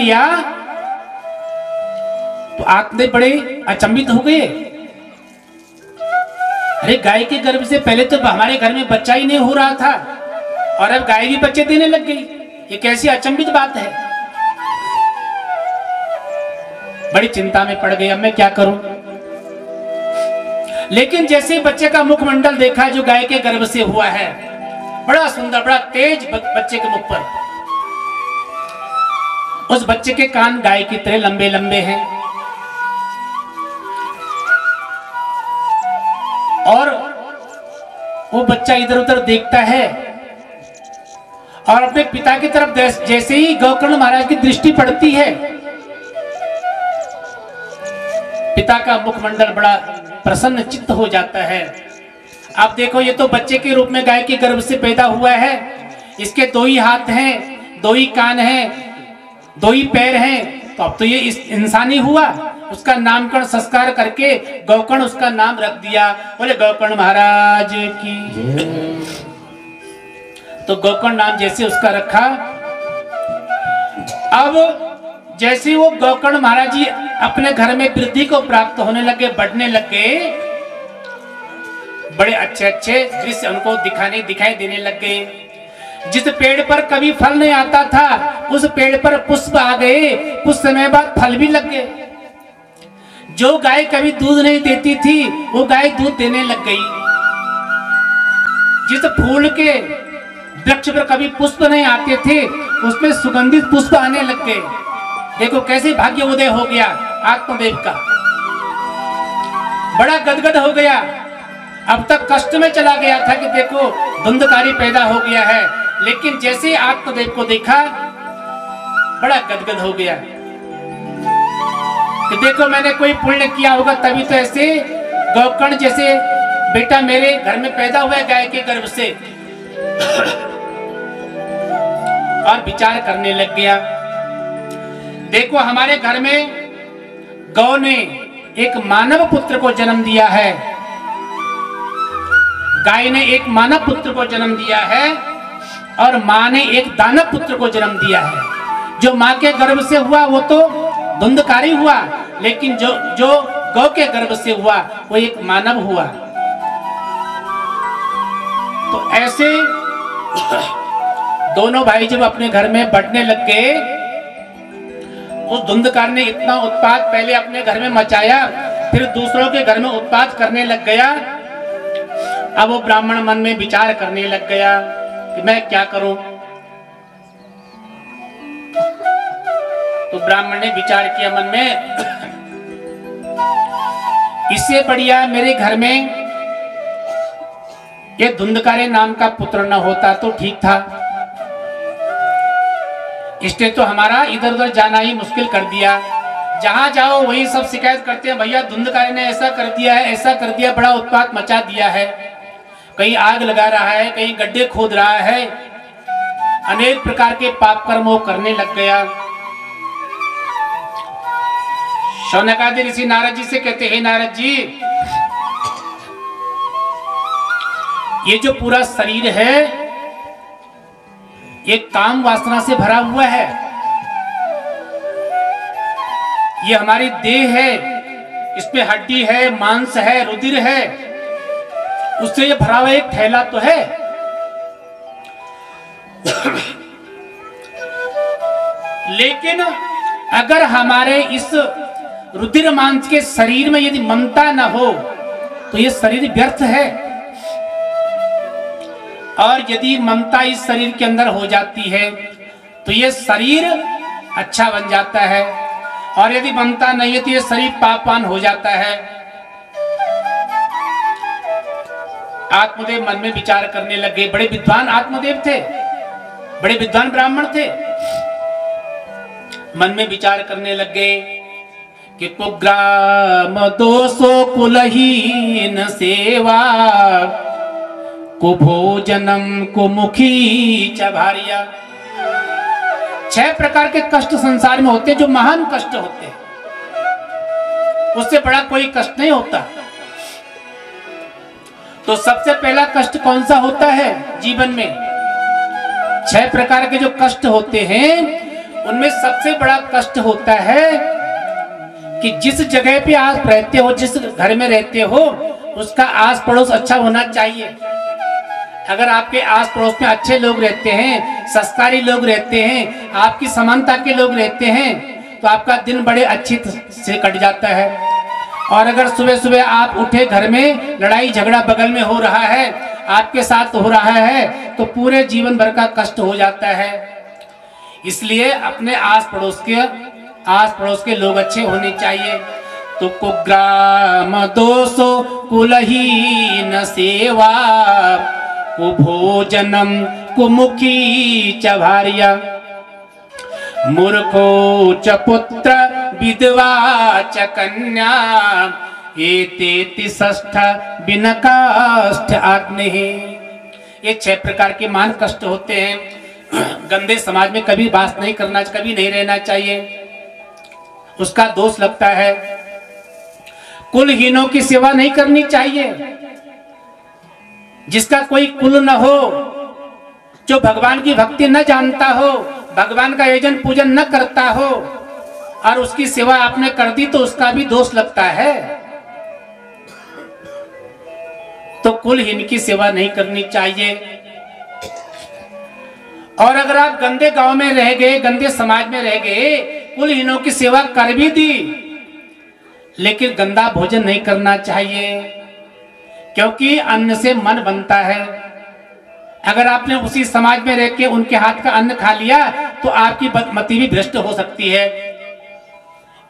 लिया तो आत्मदेव बड़े अचंभित हो गए। अरे गाय के गर्भ से पहले तो हमारे घर में बच्चा ही नहीं हो रहा था और अब गाय भी बच्चे देने लग गई, ये कैसी अचंभित बात है। बड़ी चिंता में पड़ गई, अब मैं क्या करूं। लेकिन जैसे ही बच्चे का मुखमंडल देखा जो गाय के गर्भ से हुआ है, बड़ा सुंदर बड़ा तेज बच्चे के मुख पर, उस बच्चे के कान गाय की तरह लंबे लंबे हैं और वो बच्चा इधर उधर देखता है और अपने पिता की तरफ जैसे ही गोकर्ण महाराज की दृष्टि पड़ती है, पिता का मुखमंडल बड़ा प्रसन्न चित्त हो जाता है। अब देखो ये तो बच्चे के रूप में गाय के गर्भ से पैदा हुआ है, इसके 2 ही हाथ हैं, 2 ही कान हैं, 2 ही पैर हैं, तो अब तो ये इंसानी हुआ। उसका नामकरण संस्कार करके गोकर्ण उसका नाम रख दिया। बोले गोकर्ण महाराज की। तो गोकर्ण नाम जैसे उसका रखा, अब जैसे वो गोकर्ण महाराज जी अपने घर में वृद्धि को प्राप्त होने लगे, बढ़ने लगे, बड़े अच्छे अच्छे दृश्य उनको दिखाई देने लग गए। जिस पेड़ पर कभी फल नहीं आता था उस पेड़ पर पुष्प आ गए, कुछ समय बाद फल भी लग गए। जो गाय कभी दूध नहीं देती थी वो गाय दूध देने लग गई। जिस फूल के वृक्ष पर कभी पुष्प नहीं आते थे उसमें सुगंधित पुष्प आने लग गए। देखो कैसे भाग्य उदय हो गया आत्मदेव का, बड़ा गदगद हो गया। अब तक कष्ट में चला गया था कि देखो धुंधकारी पैदा हो गया है, लेकिन जैसे आत्मदेव को देखा बड़ा गदगद हो गया कि देखो मैंने कोई पुण्य किया होगा तभी तो ऐसे गोकर्ण जैसे बेटा मेरे घर में पैदा हुआ है गाय के गर्भ से। और विचार करने लग गया, देखो हमारे घर में गौ ने एक मानव पुत्र को जन्म दिया है, गाय ने एक मानव पुत्र को जन्म दिया है और माँ ने एक दानव पुत्र को जन्म दिया है। जो माँ के गर्भ से हुआ वो तो धुंधकारी हुआ, लेकिन जो गौ के गर्भ से हुआ वो एक मानव हुआ। तो ऐसे दोनों भाई जब अपने घर में बढ़ने लग गए, उस धुंधकार ने इतना उत्पात पहले अपने घर में मचाया, फिर दूसरों के घर में उत्पात करने लग गया। अब वो ब्राह्मण मन में विचार करने लग गया कि मैं क्या करूं। तो ब्राह्मण ने विचार किया मन में, इससे बढ़िया मेरे घर में ये धुंधकारे नाम का पुत्र न होता तो ठीक था। इसने तो हमारा इधर उधर जाना ही मुश्किल कर दिया। जहां जाओ वही सब शिकायत करते हैं, भैया धुंधकारे ने ऐसा कर दिया है, ऐसा कर दिया, बड़ा उत्पात मचा दिया है। कहीं आग लगा रहा है, कहीं गड्ढे खोद रहा है, अनेक प्रकार के पाप कर्म वो करने लग गया। शौनकादि ऋषि नारद जी से कहते हैं, नारद जी ये जो पूरा शरीर है ये काम वासना से भरा हुआ है। ये हमारी देह है, इसमें हड्डी है, मांस है, रुधिर है, उससे ये भरा हुआ एक थैला तो है। लेकिन अगर हमारे इस रुधिर मांस के शरीर में यदि ममता न हो तो ये शरीर व्यर्थ है, और यदि ममता इस शरीर के अंदर हो जाती है तो ये शरीर अच्छा बन जाता है, और यदि ममता नहीं है तो ये शरीर पापान हो जाता है। आत्मदेव मन में विचार करने लगे। बड़े विद्वान आत्मदेव थे, बड़े विद्वान ब्राह्मण थे। मन में विचार करने लगे कि कुग्राम दोषो कुलहीन सेवा, कुभोजनम कुमुखी चभारिया। 6 प्रकार के कष्ट संसार में होते हैं जो महान कष्ट होते हैं, उससे बड़ा कोई कष्ट नहीं होता। तो सबसे पहला कष्ट कौन सा होता है जीवन में? 6 प्रकार के जो कष्ट होते हैं उनमें सबसे बड़ा कष्ट होता है कि जिस जगह पे आप रहते हो, जिस घर में रहते हो, उसका आस पड़ोस अच्छा होना चाहिए। अगर आपके आस पड़ोस में अच्छे लोग रहते हैं, संस्कारी लोग रहते हैं, आपकी समानता के लोग रहते हैं, तो आपका दिन बड़े अच्छे से कट जाता है। और अगर सुबह सुबह आप उठे, घर में लड़ाई झगड़ा बगल में हो रहा है, आपके साथ हो रहा है, तो पूरे जीवन भर का कष्ट हो जाता है। इसलिए अपने आस पड़ोस के लोग अच्छे होने चाहिए। तो कुग्राम दोषो कुलहीन सेवा, कुभोजनम कुमुखी च भार्या, मूर्खो च पुत्र विधवा च कन्या, एतेति षष्ठ बिनकाष्ठ आग्नेः। ये 6 प्रकार के मान कष्ट होते हैं। गंदे समाज में कभी वास नहीं करना, कभी नहीं रहना चाहिए, उसका दोष लगता है। कुलहीनों की सेवा नहीं करनी चाहिए। जिसका कोई कुल न हो, जो भगवान की भक्ति न जानता हो, भगवान का यजन पूजन न करता हो, और उसकी सेवा आपने कर दी, तो उसका भी दोष लगता है। तो कुलहीन की सेवा नहीं करनी चाहिए। और अगर आप गंदे गांव में रह गए, गंदे समाज में रह गए, कुलहीनों की सेवा कर भी दी, लेकिन गंदा भोजन नहीं करना चाहिए, क्योंकि अन्न से मन बनता है। अगर आपने उसी समाज में रह के उनके हाथ का अन्न खा लिया, तो आपकी मति भी भ्रष्ट हो सकती है।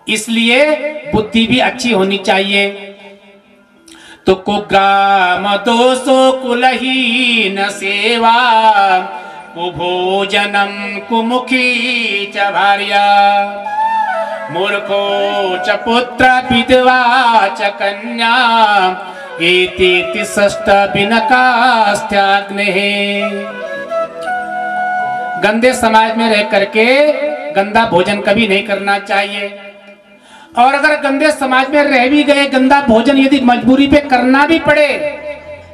इसलिए बुद्धि भी अच्छी होनी चाहिए। तो कुग्राम दोषो कुलहीन सेवा, कुभोजनम कुमुखी च भार्या, मूर्खो च पुत्र विधवा च कन्या, एतेति षष्ठ बिनकाष्ठ आग्नेः। गंदे समाज में रह करके गंदा भोजन कभी नहीं करना चाहिए। और अगर गंदे समाज में रह भी गए, गंदा भोजन यदि मजबूरी पे करना भी पड़े,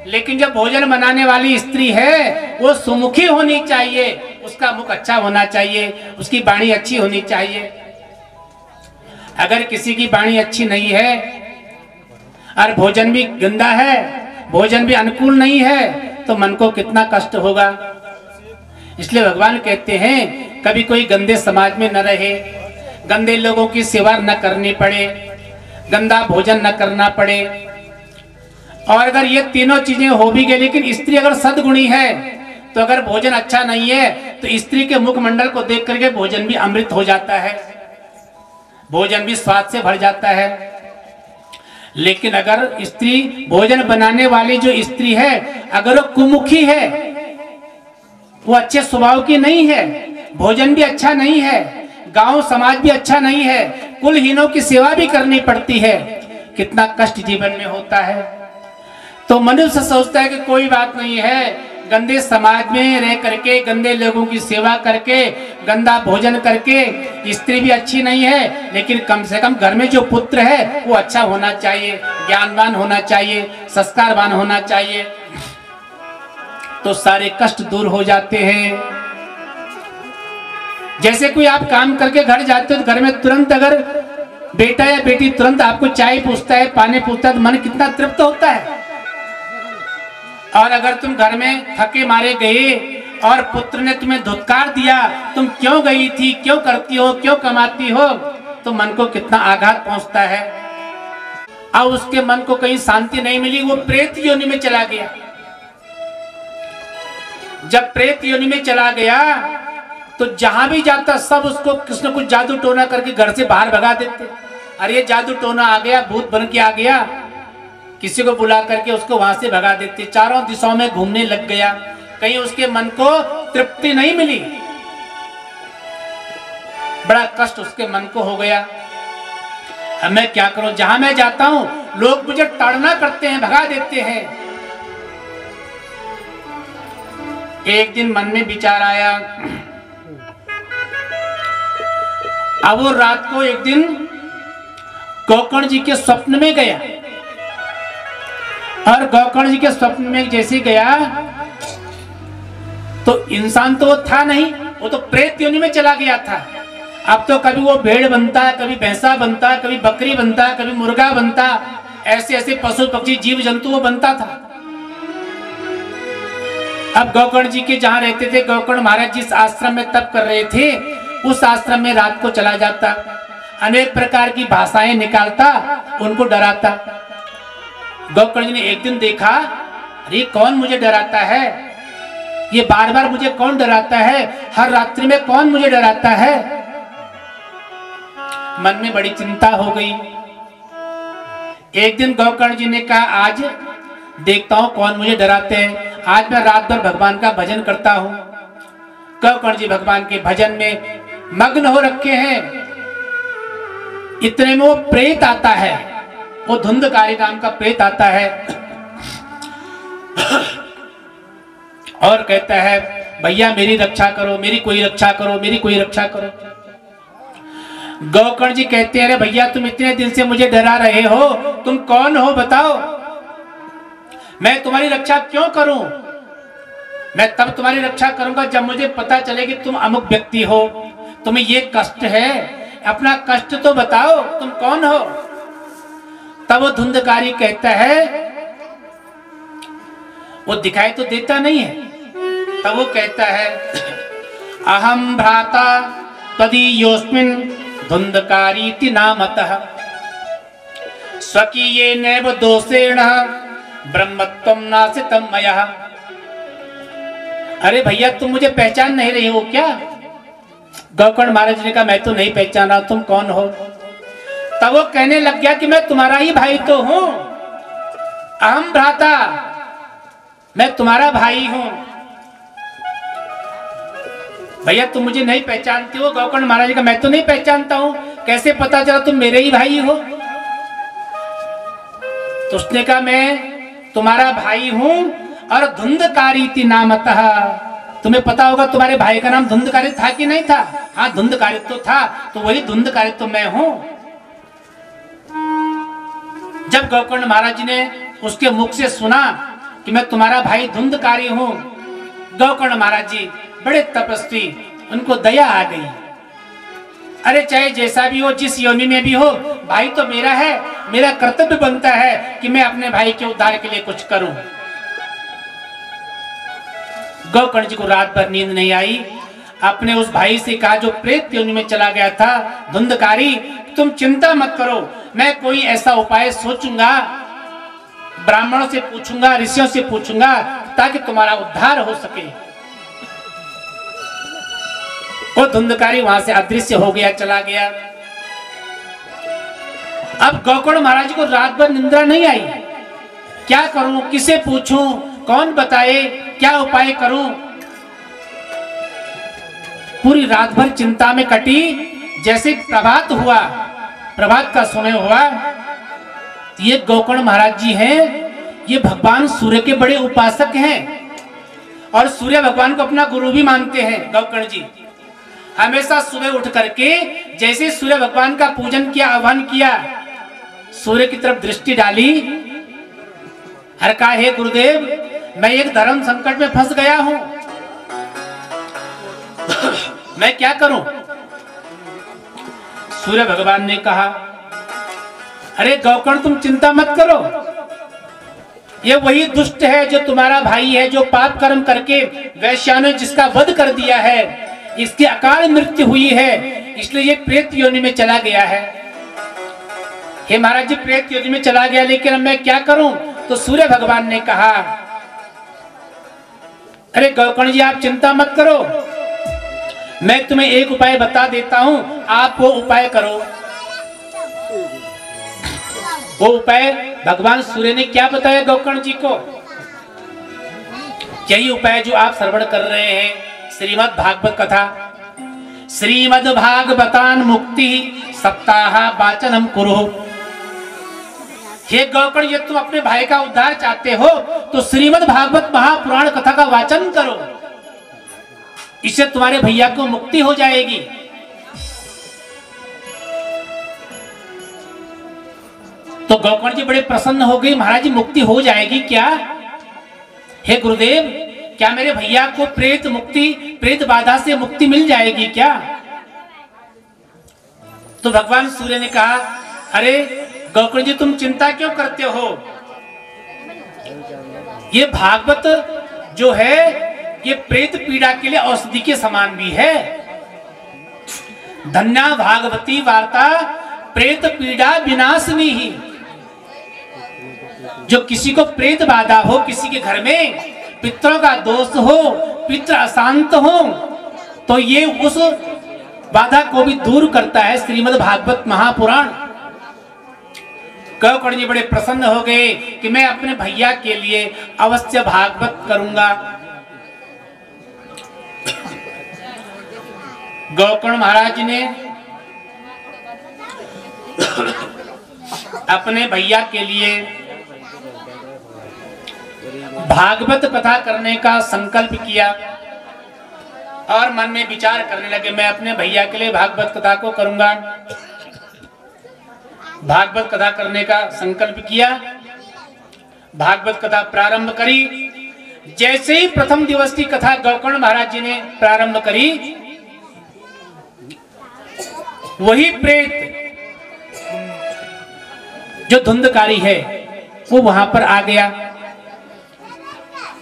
लेकिन जब भोजन बनाने वाली स्त्री है, वो सुमुखी होनी चाहिए, उसका मुख अच्छा होना चाहिए, उसकी वाणी अच्छी होनी चाहिए। अगर किसी की वाणी अच्छी नहीं है और भोजन भी गंदा है, भोजन भी अनुकूल नहीं है, तो मन को कितना कष्ट होगा। इसलिए भगवान कहते हैं कभी कोई गंदे समाज में न रहे, गंदे लोगों की सेवा न करनी पड़े, गंदा भोजन न करना पड़े। और अगर ये तीनों चीजें हो भी गई, लेकिन स्त्री अगर सद्गुणी है, तो अगर भोजन अच्छा नहीं है, तो स्त्री के मुखमंडल को देख करके भोजन भी अमृत हो जाता है, भोजन भी स्वाद से भर जाता है। लेकिन अगर स्त्री, भोजन बनाने वाली जो स्त्री है, अगर वो कुमुखी है, वो अच्छे स्वभाव की नहीं है, भोजन भी अच्छा नहीं है, गांव समाज भी अच्छा नहीं है, कुलहीनों की सेवा भी करनी पड़ती है, कितना कष्ट जीवन में होता है। तो मनुष्य सोचता है कि कोई बात नहीं है, गंदे समाज में रह करके, गंदे लोगों की सेवा करके, गंदा भोजन करके, स्त्री भी अच्छी नहीं है, लेकिन कम से कम घर में जो पुत्र है वो अच्छा होना चाहिए, ज्ञानवान होना चाहिए, संस्कारवान होना चाहिए, तो सारे कष्ट दूर हो जाते हैं। जैसे कोई आप काम करके घर जाते हो, तो घर में तुरंत अगर बेटा या बेटी तुरंत आपको चाय पूछता है, पानी पूछता है, तो मन कितना तृप्त होता है। और अगर तुम घर में थके मारे गए और पुत्र ने तुम्हें धुतकार दिया, तुम क्यों गई थी, क्यों करती हो, क्यों कमाती हो, तो मन को कितना आघात पहुंचता है। अब उसके मन को कहीं शांति नहीं मिली, वो प्रेत योनि में चला गया। जब प्रेत योनि में चला गया, तो जहां भी जाता सब उसको कुछ न कुछ जादू टोना करके घर से बाहर भगा देते। अरे ये जादू टोना आ गया, भूत बन के आ गया, किसी को बुला करके उसको वहां से भगा देते। चारों दिशाओं में घूमने लग गया, कहीं उसके मन को तृप्ति नहीं मिली, बड़ा कष्ट उसके मन को हो गया। अब मैं क्या करूं, जहां मैं जाता हूं लोग मुझे ताड़ना करते हैं, भगा देते हैं। एक दिन मन में विचार आया, अब वो रात को एक दिन गोकर्ण जी के स्वप्न में गया, और गोकर्ण जी के स्वप्न में जैसे गया, तो इंसान तो वो था नहीं, वो तो प्रेत योनि में चला गया था। अब तो कभी वो भेड़ बनता, कभी भैंसा बनता, कभी बकरी बनता, कभी मुर्गा बनता, ऐसे ऐसे पशु पक्षी जीव जंतु वो बनता था। अब गोकर्ण जी के जहां रहते थे, गोकर्ण महाराज जिस आश्रम में तप कर रहे थे, उस आश्रम में रात को चला जाता, अनेक प्रकार की भाषाएं निकालता, उनको डराता। गोकर्ण जी ने एक दिन देखा, अरे कौन मुझे डराता है, ये बार बार मुझे कौन डराता है, हर रात्रि में कौन मुझे डराता है। मन में बड़ी चिंता हो गई। एक दिन गोकर्ण जी ने कहा, आज देखता हूं कौन मुझे डराते हैं, आज मैं रात भर भगवान का भजन करता हूं। गोकर्ण जी भगवान के भजन में मग्न हो रखे हैं। इतने में वो प्रेत आता है, वो धुंधकारी नाम का प्रेत आता है और कहता है, भैया मेरी रक्षा करो, मेरी कोई रक्षा करो, मेरी कोई रक्षा करो। गोकर्ण जी कहते हैं, अरे भैया तुम इतने दिन से मुझे डरा रहे हो, तुम कौन हो बताओ, मैं तुम्हारी रक्षा क्यों करूं? मैं तब तुम्हारी रक्षा करूंगा जब मुझे पता चले कि तुम अमुक व्यक्ति हो, तुम्हें ये कष्ट है, अपना कष्ट तो बताओ, तुम कौन हो? तब वो धुंधकारी कहता है, वो दिखाई तो देता नहीं है, तब वो कहता है, अहम भ्राता तदीयोस्मिन् धुंधकारीति नामतः स्वकीये नैव दोषेण ब्रह्मत्वं नासितं मया। अरे भैया तुम मुझे पहचान नहीं रही हो क्या? गोकर्ण महाराज ने कहा, मैं तो नहीं पहचान रहा, तुम कौन हो? तब वो कहने लग गया कि मैं तुम्हारा ही भाई तो हूं, अहम भ्राता, मैं तुम्हारा भाई हूं। भैया तुम मुझे नहीं पहचानती हो? गोकर्ण महाराज का, मैं तो नहीं पहचानता हूं, कैसे पता चला तुम मेरे ही भाई हो? तो उसने कहा, मैं तुम्हारा भाई हूं और धुंधकारीति नामतः, तुम्हें पता होगा तुम्हारे भाई का नाम धुंधकारी था कि नहीं था? हाँ धुंधकारी तो था, तो वही धुंधकारी तो मैं हूं। जब गोकर्ण महाराज ने उसके मुख से सुना कि मैं तुम्हारा भाई धुंधकारी हूं, गोकर्ण महाराज जी बड़े तपस्वी, उनको दया आ गई। अरे चाहे जैसा भी हो, जिस योनि में भी हो, भाई तो मेरा है, मेरा कर्तव्य बनता है कि मैं अपने भाई के उद्धार के लिए कुछ करूं। गोकर्ण जी को रात भर नींद नहीं आई। अपने उस भाई से कहा जो प्रेत योनि में चला गया था, धुंधकारी, तुम चिंता मत करो, मैं कोई ऐसा उपाय सोचूंगा, ब्राह्मणों से पूछूंगा, ऋषियों से पूछूंगा, ताकि तुम्हारा उद्धार हो सके। वो धुंधकारी वहां से अदृश्य हो गया, चला गया। अब गोकर्ण महाराज को रात भर निंद्रा नहीं आई। क्या करूं, किसे पूछूं, कौन बताए, क्या उपाय करूं? पूरी रात भर चिंता में कटी। जैसे प्रभात हुआ, प्रभात का समय हुआ, ये गोकर्ण महाराज जी हैं, ये भगवान सूर्य के बड़े उपासक हैं और सूर्य भगवान को अपना गुरु भी मानते हैं। गोकर्ण जी हमेशा सुबह उठ करके जैसे सूर्य भगवान का पूजन किया, आह्वान किया, सूर्य की तरफ दृष्टि डाली, हर कहा, हे गुरुदेव, मैं एक धर्म संकट में फंस गया हूं, मैं क्या करूं? सूर्य भगवान ने कहा, अरे गोकर्ण तुम चिंता मत करो, ये वही दुष्ट है जो तुम्हारा भाई है, जो पाप कर्म करके वैश्या ने जिसका वध कर दिया है, इसकी अकाल मृत्यु हुई है, इसलिए ये प्रेत योनि में चला गया है। हे महाराज जी, प्रेत योनि में चला गया, लेकिन अब मैं क्या करूं? तो सूर्य भगवान ने कहा, अरे गोकर्ण जी आप चिंता मत करो, मैं तुम्हें एक उपाय बता देता हूं, आप वो उपाय करो। वो उपाय भगवान सूर्य ने क्या बताया गोकर्ण जी को? यही उपाय जो आप श्रवण कर रहे हैं, श्रीमद् भागवत कथा, श्रीमद् भागवतान मुक्ति सप्ताह वाचनम कुरु। हे गोकर्ण, ये तुम अपने भाई का उद्धार चाहते हो तो श्रीमद् भागवत महापुराण कथा का वाचन करो, इससे तुम्हारे भैया को मुक्ति हो जाएगी। तो गोकर्ण जी बड़े प्रसन्न हो गए, महाराज जी मुक्ति हो जाएगी क्या? हे गुरुदेव, क्या मेरे भैया को प्रेत मुक्ति, प्रेत बाधा से मुक्ति मिल जाएगी क्या? तो भगवान सूर्य ने कहा, अरे गौकर्ण जी तुम चिंता क्यों करते हो? ये भागवत जो है ये प्रेत पीड़ा के लिए औषधि के समान भी है। धन्या भागवती वार्ता प्रेत पीड़ा विनाशनी ही। जो किसी को प्रेत बाधा हो, किसी के घर में पितरों का दोष हो, पितृ अशांत हो, तो ये उस बाधा को भी दूर करता है श्रीमद् भागवत महापुराण। गौकर्ण जी बड़े प्रसन्न हो गए कि मैं अपने भैया के लिए अवश्य भागवत करूंगा। गौकर्ण महाराज ने अपने भैया के लिए भागवत कथा करने का संकल्प किया और मन में विचार करने लगे, मैं अपने भैया के लिए भागवत कथा को करूंगा। भागवत कथा करने का संकल्प किया, भागवत कथा प्रारंभ करी। जैसे ही प्रथम दिवस की कथा गौकर्ण महाराज जी ने प्रारंभ करी, वही प्रेत जो धुंधकारी है वो वहां पर आ गया।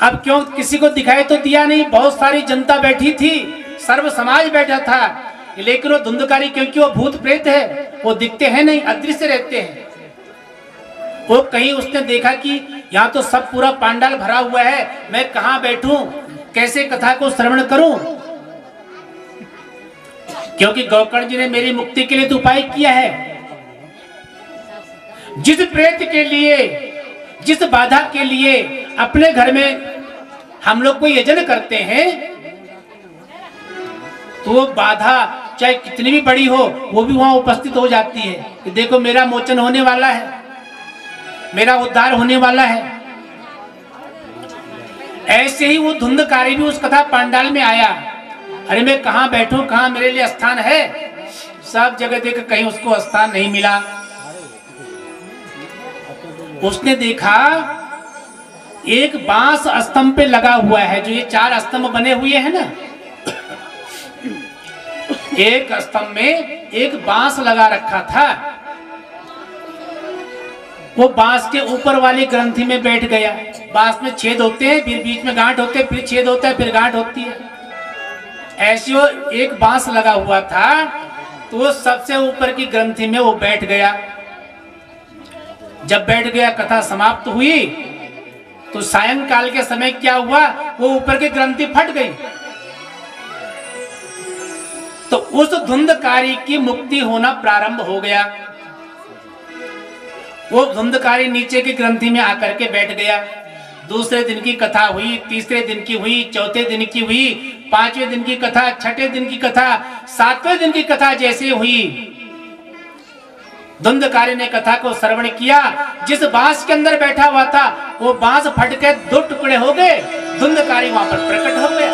अब क्यों किसी को दिखाई तो दिया नहीं, बहुत सारी जनता बैठी थी, सर्व समाज बैठा था, लेकिन वो धुंधकारी क्योंकि वो भूत प्रेत है, वो दिखते हैं नहीं, अदृश्य रहते हैं। वो कहीं उसने देखा कि यहाँ तो सब पूरा पांडाल भरा हुआ है, मैं कहाँ बैठूं, कैसे कथा को श्रवण करूं? क्योंकि गौकर्ण जी ने मेरी मुक्ति के लिए तो उपाय किया है। जिस प्रेत के लिए, जिस बाधा के लिए अपने घर में हम लोग कोई यजन करते हैं, तो वो बाधा चाहे कितनी भी बड़ी हो वो भी वहां उपस्थित हो जाती है कि देखो मेरा मोचन होने वाला है, मेरा उद्धार होने वाला है। ऐसे ही वो धुंधकारी भी उस कथा पांडाल में आया। अरे मैं कहाँ बैठूं, कहाँ मेरे लिए स्थान है? सब जगह देख कहीं उसको स्थान नहीं मिला। उसने देखा एक बांस स्तंभ पे लगा हुआ है, जो ये 4 स्तंभ बने हुए हैं ना, एक स्तंभ में एक बांस लगा रखा था। वो बांस के ऊपर वाली ग्रंथि में बैठ गया। बांस में छेद होते हैं, फिर बीच में गांठ होते हैं, फिर छेद होता है, फिर गांठ होती है। ऐसी वो एक बांस लगा हुआ था, तो वो सबसे ऊपर की ग्रंथि में वो बैठ गया। जब बैठ गया, कथा समाप्त हुई, तो सायंकाल के समय क्या हुआ, वो ऊपर की ग्रंथि फट गई। तो उस धुंधकारी की मुक्ति होना प्रारंभ हो गया। वो धुंधकारी नीचे की ग्रंथि में आकर के बैठ गया। दूसरे दिन की कथा हुई, तीसरे दिन की हुई, चौथे दिन की हुई, 5वें दिन की कथा, 6ठे दिन की कथा, 7वें दिन की कथा जैसे हुई, धुंधकारी ने कथा को श्रवण किया। जिस बांस के अंदर बैठा हुआ था वो बांस फट के 2 टुकड़े हो गए, धुंधकारी वहां पर प्रकट हो गया।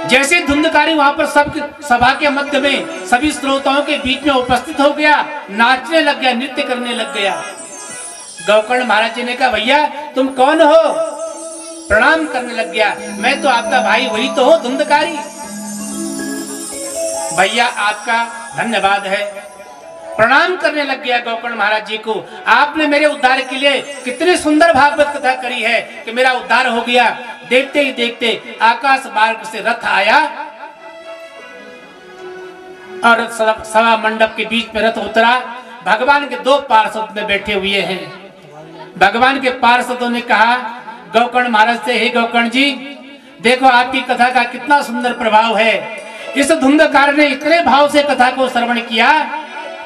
जैसे धुंधकारी वहां पर सब सभा के मध्य में सभी श्रोताओं के बीच में उपस्थित हो गया, नाचने लग गया, नृत्य करने लग गया। गौकर्ण महाराज जी ने कहा, भैया तुम कौन हो? प्रणाम करने लग गया। मैं तो आपका भाई वही तो हो, धुंधकारी। भैया आपका धन्यवाद है। प्रणाम करने लग गया गौकर्ण महाराज जी को। आपने मेरे उद्धार के लिए कितनी सुंदर भागवत कथा करी है कि मेरा उद्धार हो गया। देखते ही देखते आकाश मार्ग से रथ आया और सभा मंडप के बीच में रथ उतरा। भगवान के 2 पार्षद में बैठे हुए हैं। भगवान के पार्षदों ने कहा गौकर्ण महाराज से, हे गौकर्ण जी, देखो आपकी कथा का कितना सुंदर प्रभाव है। इस धुंधकार ने इतने भाव से कथा को श्रवण किया,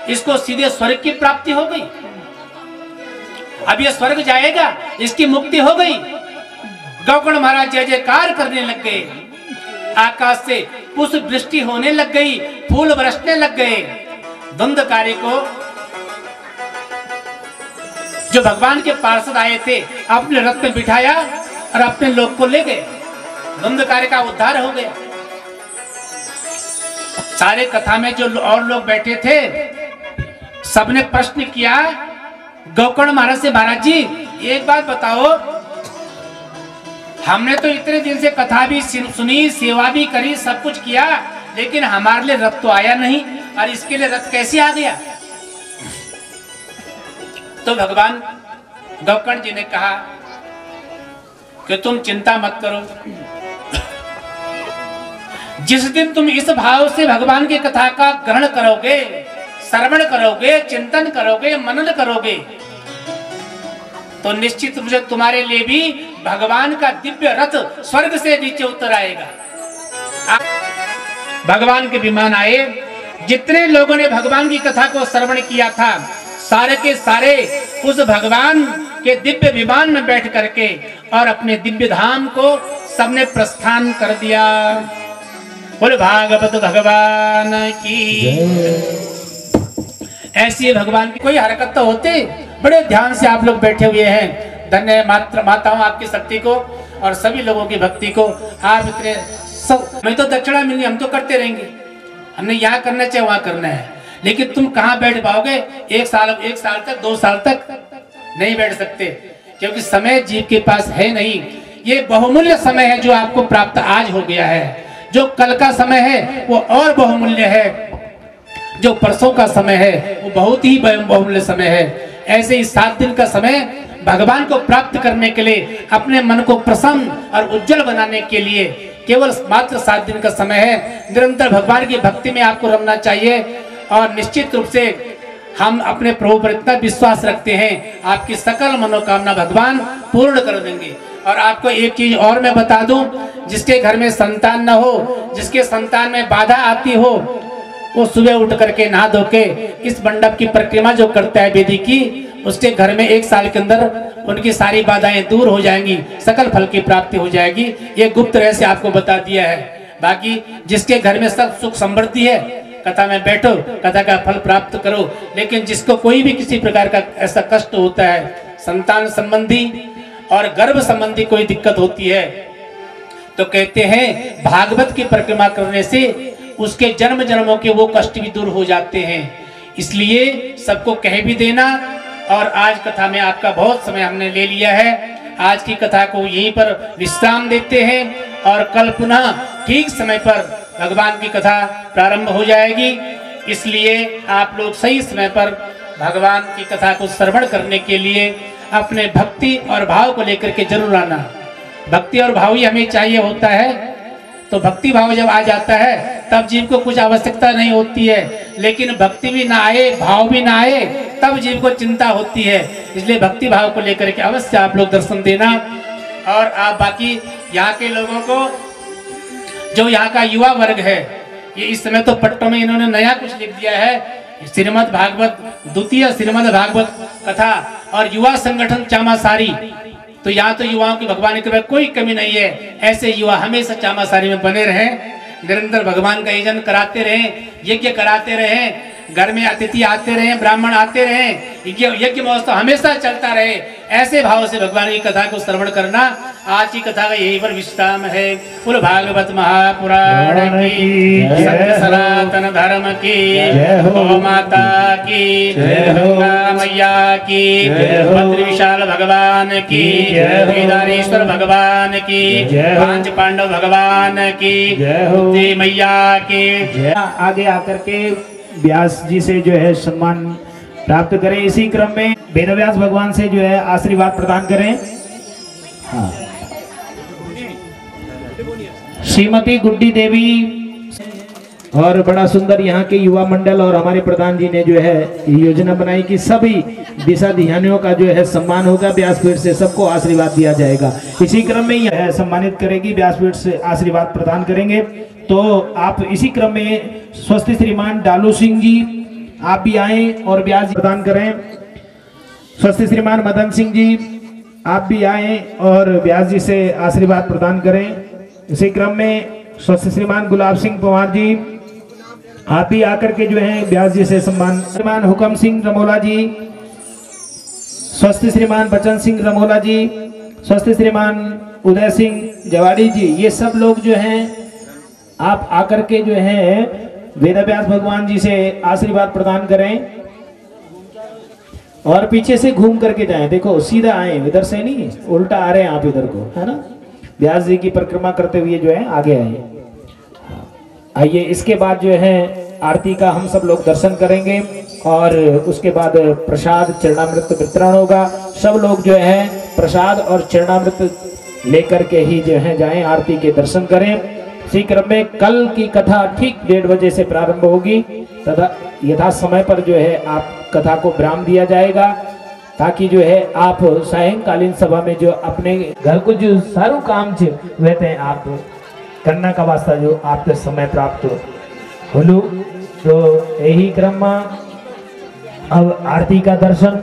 इसको सीधे स्वर्ग की प्राप्ति हो गई। अब ये स्वर्ग जाएगा, इसकी मुक्ति हो गई। गौकर्ण महाराज जय जयकार करने लग गए। आकाश से पुष्प वृष्टि होने लग गई, फूल बरसने लग गए। धुंधकारी को जो भगवान के पार्षद आए थे अपने रथ में बिठाया और अपने लोग को ले गए। धुंधकारी का उद्धार हो गया। सारे कथा में जो और लोग बैठे थे सबने प्रश्न किया गौकर्ण महाराज से, महाराज जी एक बात बताओ, हमने तो इतने दिन से कथा भी सुनी, सेवा भी करी, सब कुछ किया, लेकिन हमारे लिए रथ तो आया नहीं, और इसके लिए रथ कैसे आ गया? तो भगवान गौकर्ण जी ने कहा कि तुम चिंता मत करो, जिस दिन तुम इस भाव से भगवान की कथा का ग्रहण करोगे, श्रवण करोगे, चिंतन करोगे, मनन करोगे, तो निश्चित रूप से तुम्हारे लिए भी भगवान का दिव्य रथ स्वर्ग से नीचे उतर आएगा। भगवान के विमान आए, जितने लोगों ने भगवान की कथा को श्रवण किया था, सारे के सारे उस भगवान के दिव्य विमान में बैठ करके और अपने दिव्य धाम को सबने प्रस्थान कर दिया। बोले भागवत भगवान की। ऐसी भगवान की कोई हरकत तो होते, बड़े ध्यान से आप लोग बैठे हुए हैं। धन्य माताओं आपकी शक्ति को और सभी लोगों की भक्ति को। आप इतने सब, हमें तो दक्षिणा मिलनी, हम तो करते रहेंगे, हमने यहाँ करना चाहे वहां करना है, लेकिन तुम कहाँ बैठ पाओगे? एक साल तक, 2 साल तक नहीं बैठ सकते, क्योंकि समय जीव के पास है नहीं। ये बहुमूल्य समय है जो आपको प्राप्त आज हो गया है। जो कल का समय है वो और बहुमूल्य है, जो परसों का समय है वो बहुत ही बहुमूल्य समय है। ऐसे ही 7 दिन का समय भगवान को प्राप्त करने के लिए, अपने मन को प्रसन्न और उज्जवल बनाने के लिए केवल मात्र 7 दिन का समय है। निरंतर भगवान की भक्ति में आपको रमना चाहिए, और निश्चित रूप से हम अपने प्रभु पर इतना विश्वास रखते हैं, आपकी सकल मनोकामना भगवान पूर्ण कर देंगे। और आपको एक चीज और मैं बता दूं, जिसके घर में संतान न हो, जिसके संतान में बाधा आती हो, वो सुबह उठ करके नहा धो के इस मंडप की परिक्रमा जो करता है वेदी की, उसके घर में 1 साल के अंदर उनकी सारी बाधाएं दूर हो जाएंगी, सकल फल की प्राप्ति हो जाएगी। ये गुप्त रहस्य आपको बता दिया है। बाकी जिसके घर में सब सुख समृद्धि है, कथा में बैठो, कथा का फल प्राप्त करो। लेकिन जिसको कोई भी किसी प्रकार का ऐसा कष्ट होता है, संतान संबंधी और गर्भ संबंधी कोई दिक्कत होती है, तो कहते हैं भागवत की परिक्रमा करने से उसके जन्म जन्मों के वो कष्ट भी दूर हो जाते हैं। इसलिए सबको कह भी देना। और आज कथा में आपका बहुत समय हमने ले लिया है, आज की कथा को यहीं पर विश्राम देते हैं, और कल पुनः ठीक समय पर भगवान की कथा प्रारंभ हो जाएगी। इसलिए आप लोग सही समय पर भगवान की कथा को श्रवण करने के लिए अपने भक्ति और भाव को लेकर के जरूर आना। भक्ति और भाव ही हमें चाहिए होता है। तो भक्ति भाव जब आ जाता है तब जीव को कुछ आवश्यकता नहीं होती है, लेकिन भक्ति भी ना आए, भाव भी ना आए, तब जीव को चिंता होती है। इसलिए भक्ति भाव को लेकर के अवश्य आप लोग दर्शन देना। और आप बाकी यहाँ के लोगों को, जो यहाँ का युवा वर्ग है, ये इस समय तो पट्टों में इन्होंने नया कुछ लिख दिया है, श्रीमद् भागवत, द्वितीय श्रीमद् भागवत कथा और युवा संगठन चामासारी। तो यहाँ तो युवाओं की भगवान की कृपा कोई कमी नहीं है। ऐसे युवा हमेशा चामासारी में बने रहें, निरंतर भगवान का यजन कराते रहें, यज्ञ कराते रहें, घर में अतिथि आते रहें, ब्राह्मण आते रहें, यज्ञ महोत्सव हमेशा चलता रहे। ऐसे भाव से भगवान की कथा को श्रवण करना। आज की कथा का यही पर विश्राम है। बोलो भागवत महापुराण की, सत्य सनातन धर्म की, गौ माता की, गंगा मैया की, भद्र विशाल भगवान की, केदारेश्वर भगवान की, पांच पांडव भगवान की, देवी मैया की। आगे आकर के व्यास जी से जो है सम्मान प्राप्त करें। इसी क्रम में वेदव्यास भगवान से जो है आशीर्वाद प्रदान करें। हाँ, श्रीमती गुड्डी देवी और बड़ा सुंदर यहाँ के युवा मंडल और हमारे प्रधान जी ने जो है योजना बनाई कि सभी दिशा ध्यानियों का जो है सम्मान होगा। व्यासपीठ से सबको आशीर्वाद दिया जाएगा। इसी क्रम में यह सम्मानित करेगी, व्यासपीठ से आशीर्वाद प्रदान करेंगे। तो आप इसी क्रम में स्वस्ति श्रीमान डालू सिंह जी आप भी आए और व्यास प्रदान करें। स्वस्ति श्रीमान मदन सिंह जी आप भी आए और व्यास जी से आशीर्वाद प्रदान करें। इसी क्रम में स्वस्ति श्रीमान गुलाब सिंह पवार जी आप भी आकर के जो है व्यास जी से सम्मान। श्रीमान हुक्म सिंह रमोला जी, स्वस्ति श्रीमान बचन सिंह रमोला जी, स्वस्ति श्रीमान उदय सिंह जवाड़ी जी, ये सब लोग जो हैं आप आकर के जो है वेदव्यास भगवान जी से आशीर्वाद प्रदान करें। और पीछे से घूम करके जाएं, देखो सीधा आए, इधर से नहीं उल्टा आ रहे हैं आप इधर को, है ना। व्यास जी की परिक्रमा करते हुए जो है आगे आए। आइए इसके बाद जो है आरती का हम सब लोग दर्शन करेंगे और उसके बाद प्रसाद चरणामृत वितरण होगा। सब लोग जो है प्रसाद और चरणामृत लेकर के ही जो है जाएं, आरती के दर्शन करें। इसी क्रम में कल की कथा ठीक 1:30 बजे से प्रारंभ होगी तथा यथा समय पर जो है आप कथा को विराम दिया जाएगा, ताकि जो है आप सायंकालीन सभा में जो अपने घर को जो सारू काम छे वह आप करना का वास्ता जो आपके समय प्राप्त होलू। तो यही क्रम में अब आरती का दर्शन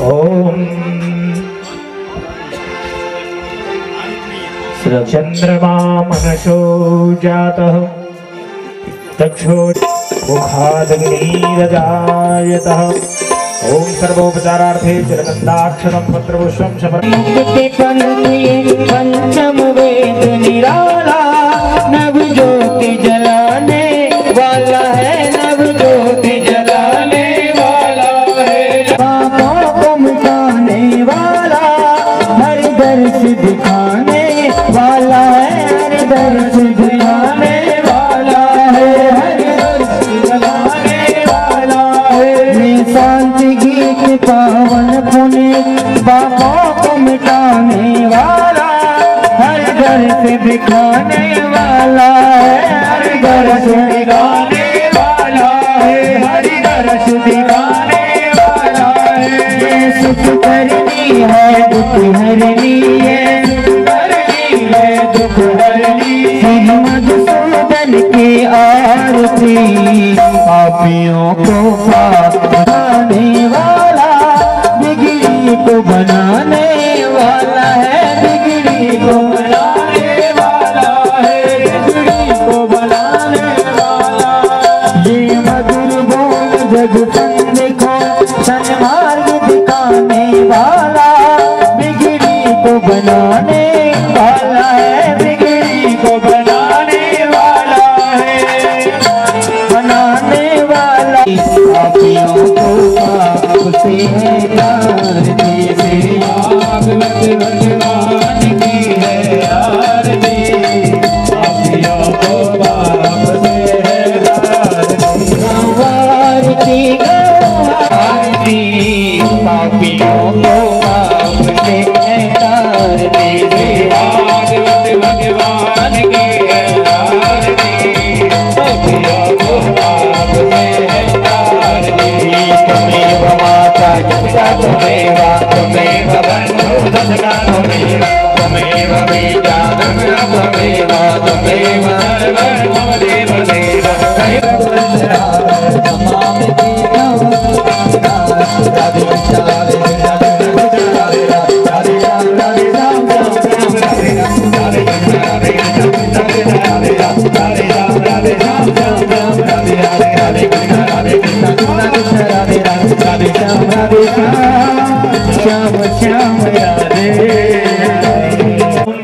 ओम चंद्रमा मनसो जातः चक्षु मुखादग्निरजायतः ओम सर्वोपचारार्थे चिरगन्धाक्षरं पत्रपुष्पं समर्पयामि। पंचम वेद निराला नव ज्योति जलाने वाला है, नव ज्योति जलाने वाला है, पापों को मिटाने वाला, हर दर्श दिखाने वाला है, हर दर्श दिखाने वाला है, हर दर्श दिखाने वाला है। शांति गीत पावन पुण्य पापों को मिटाने वाला, हर दर्श दिखाने वाला है, हर दर्श दिखाने वाला है, हर दर्श दिखाने वाला है। ये सुख करनी है दुख हरनी है, करनी है दुख हरनी। मधुसूदन की आरती पापियों को पाने वाला, बिगड़ी को बनाने वाला है, बिगड़ी को बनाने वाला है, बिगड़ी को बनाने वाला। ये मधुर बोल जगपंद को सन्मार्ग दिखाने वाला, बिगड़ी को बनाने वाला है, बिगड़ी को बनाने वाला है, बनाने वाला। पापियों को पाप से है आरती, भागवत भगवान की है आरती, पापियों को पाप से है आरती, आरती आरती, पापियों को पाप से है आरती, भागवत भगवान की है आरती, पापियों को पाप से है आरती। त्वमेव माता जगता त्वमेव, त्वमेव बन्धु दशका त्वमेव, त्वमेव बीजा धर्मः त्वमेव, त्वमेव सर्वं मम देव देव।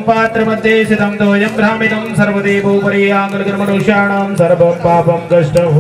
पात्र मध्ये सिद्धं दोयं भ्रामितं सर्वदेवोपरि आंगलकर्मनुष्याणां सर्वं पापं कष्टं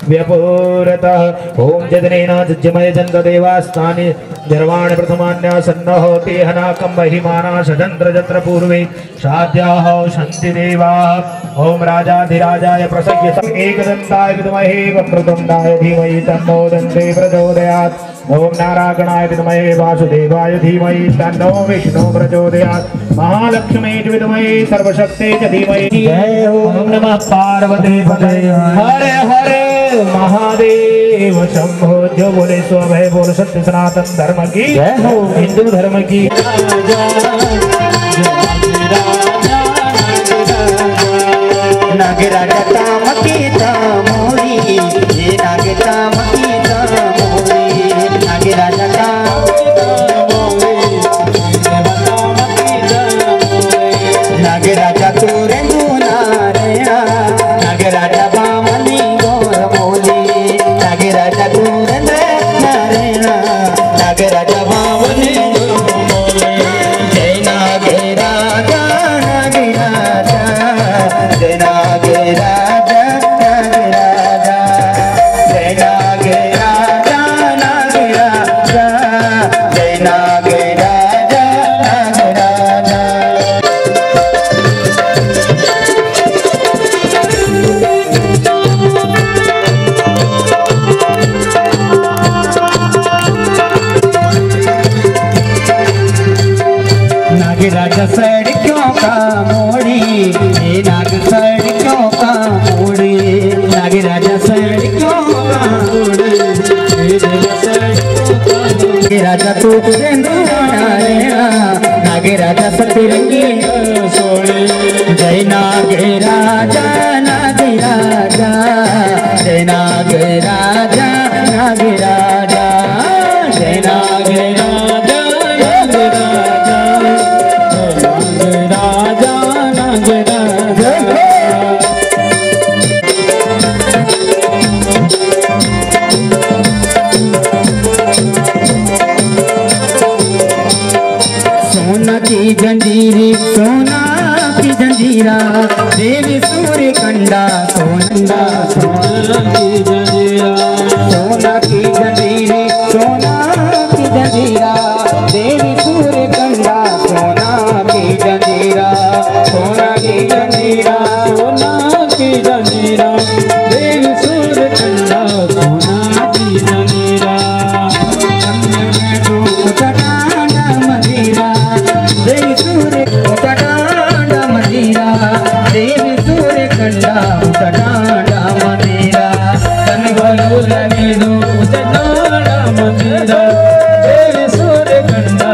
व्यपूरतः। ओम जदनेन जज्जमय चन्द्रदेवास्तानि निर्वाण प्रथमान्यासन्नः तेहनाकं महिमाना सजन्द्र जत्र पूर्वे साध्याः सन्ति देवाः। ओम राजाधिराजाय प्रसह्य एकदन्ताय विद्महे वक्रतुण्डाय धीमहि तन्नो दन्ते प्रचोदयात्। ओम नारायणाय विद्महे वासुदेवाय धीमहि तन्नो विष्णु प्रचोदयात्। महालक्ष्मी विद्महे सर्वशक्ते च धीमहि। जय ओम नमः पार्वती पते हर हर महादेव शंभो। जो बोले सो अभय बोल सत्य सनातन धर्म की जय हो, हिंदू धर्म की। नागराजा ताम की तामोरी, ये नागताम की तामोरी, नागराजा ताम की तामोरी, नागराजा तोरे गुनारेया, नागराजा बामनी गोर मोली, नागराजा तोरे नारेया, नागराजा बामनी गोर मोली। जय नागराजा का मोड़ी, नाग सड़कों का मोड़ी, नागराजा सड़कों का मोड़ी, नागराजा तू नागराजा सतरंगी सोड़ी, जय नागराजा नागराजा, जय नागराजा नागराजा, जय नागराजा नागराजा, नागराजा सोना की जंजीरी, सोना की जंजीरा, देवी सूर्य कंडा सोनंदा, सोना की जंजीरा, सोना की जंजीरी, सोना की जंजीरा, देवी सूर्य कंडा सोना की जंजीरा, सोना की जंजीरा, सोना की जंजीरा, देवी सूर्य कंडा सोना की जंजीरा, देवी सूर्य उतडांडा मंदिरा, देवी सूर्य कंडा उतडांडा मंदिरा, तन गोलू लगे दो उतडांडा मंदिरा, देवी सूर्य कंडा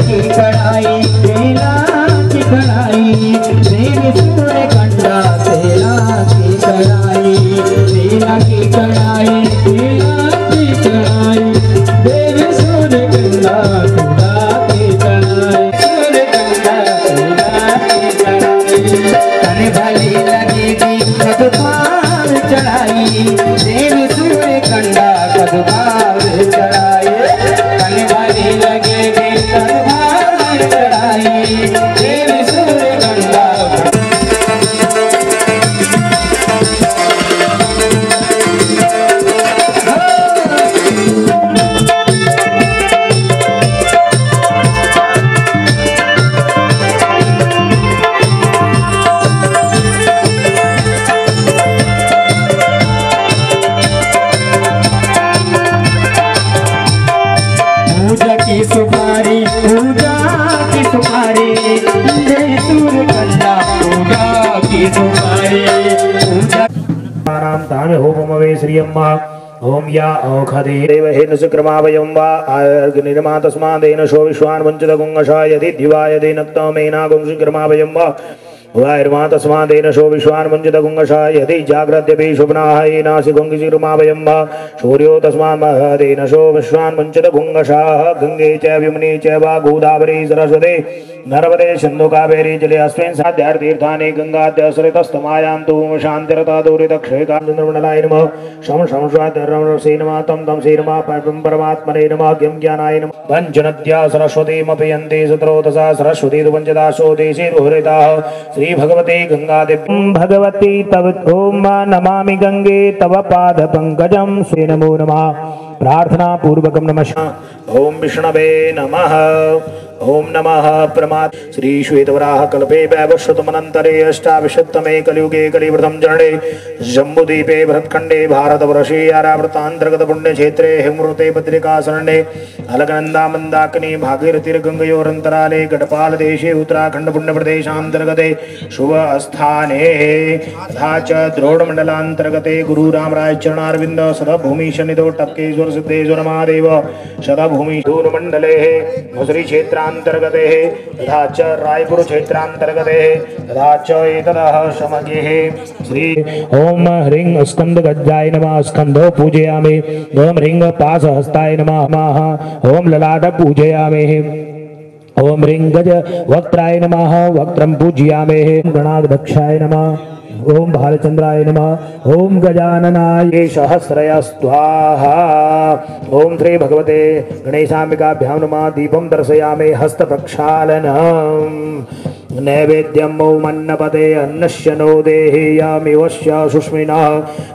की कढ़ाई, देवी सूर्य कंडा तेला की कढ़ाई, तेला की कढ़ाई, तेला की कढ़ाई, देवी सूर्य कंडा तेला की कढ़ाई, सूर्य कंडा तेला की कढ़ाई, तन भली लगेगी कदपार चढ़ाई, देवी सूर्य कंडा कदपार चढ़ाई, तन भली लगेगी कदपार चढ़ाई, देवी सूर्य कंडा पूजा की सुपारी, पूजा की सुपारी, दे सूर्य कंडा पूजा की सुपारी, पूजा नाम तामे होमवे श्रियम्मा ओम या औखदे देवहेन सुक्रमावयं वा निर्मा तस्मादेन शो विश्वान् वञ्चित गुंगशा यदि दिवाय देनक्तमेना गुं सुक्रमावयं वा वायर्मा तस्मादेन शो विश्वान् वञ्चित गुंगशा यदि जाग्रद्यपि शुभनाः येनासि गुंगिचिरुमावयं वा सूर्यो तस्मान् महदेन शो विश्वान् वञ्चित गुंगशाः गंगे च यमुने च वा गोदावरी सरस्वती नर्मदे सिन्धु कावेरी जले अस्मिन् साध्यार्तीर्थानि गंगाद्यसरितस्तमायां तु शान्तिरता दूरितक्षेकाञ्चन्द्रमण्डलाय नमः शम स्वाद्यरमणसे नमः तं तं से नमः परमात्मने नमः ज्ञं ज्ञानाय नमः पञ्चनद्या सरस्वतीमपयन्ति सत्रोतसा सरस्वती पञ्चदाशो देशे रोहरिताः श्री भगवते गंगादेवी भगवती तव ओम नमामि गंगे तव पाद पंकजं स्वे नमो नमः प्रार्थना पूर्वकं नमः ओम विष्णवे नमः ओम नमः प्रमाद श्री श्वेतवराह कल्पे वैवस्वतमनन्तरे अष्टाविंशतमे कलियुगे कलिव्रतं जरणे जम्बूद्वीपे भरतखण्डे भारतवर्षे आरावृतान्तर्गत पुण्यक्षेत्रे हेमृते बद्रिकाशरण्ये अलकनन्दा मन्दाकिनी भागीरथीर्गङ्गयोरन्तराले गढपालदेशे उत्तराखण्ड पुण्यप्रदेशान्तर्गते शुभ स्थाने तथा च द्रोणमण्डलान्तर्गते गुरुरामराज चरणारविन्द सदभूमि शनितो टपकेश्वर सिद्धेश्वर महादेव सदभूमि दूरमण्डले मुसरी क्षेत्रान्तर्गते तथा च रायपुर क्षेत्रान्तर्गते तथा च एतदः समग्रे श्री ओम ह्रीं स्कंद गज्जाय नमः स्कंदो पूजयामि ओम ह्रीं पाशहस्ताय नमः ओम ललाट पूजयामि ओम ह्रीं गज वक्त्राय नमः वक्त्रं पूजयामि गणाध्यक्षाय नमः ओम भालचंद्राय नमः ओम गजाननाय सहस्रय स्वाहा ओम श्री भगवते गणेशाम्बिकाभ्यां नमः दीपं दर्शयामि हस्त प्रक्षालनम् नैवेद्यं मन्नपते अन्नस्य नो देहेयामिवस्य सुष्मिनः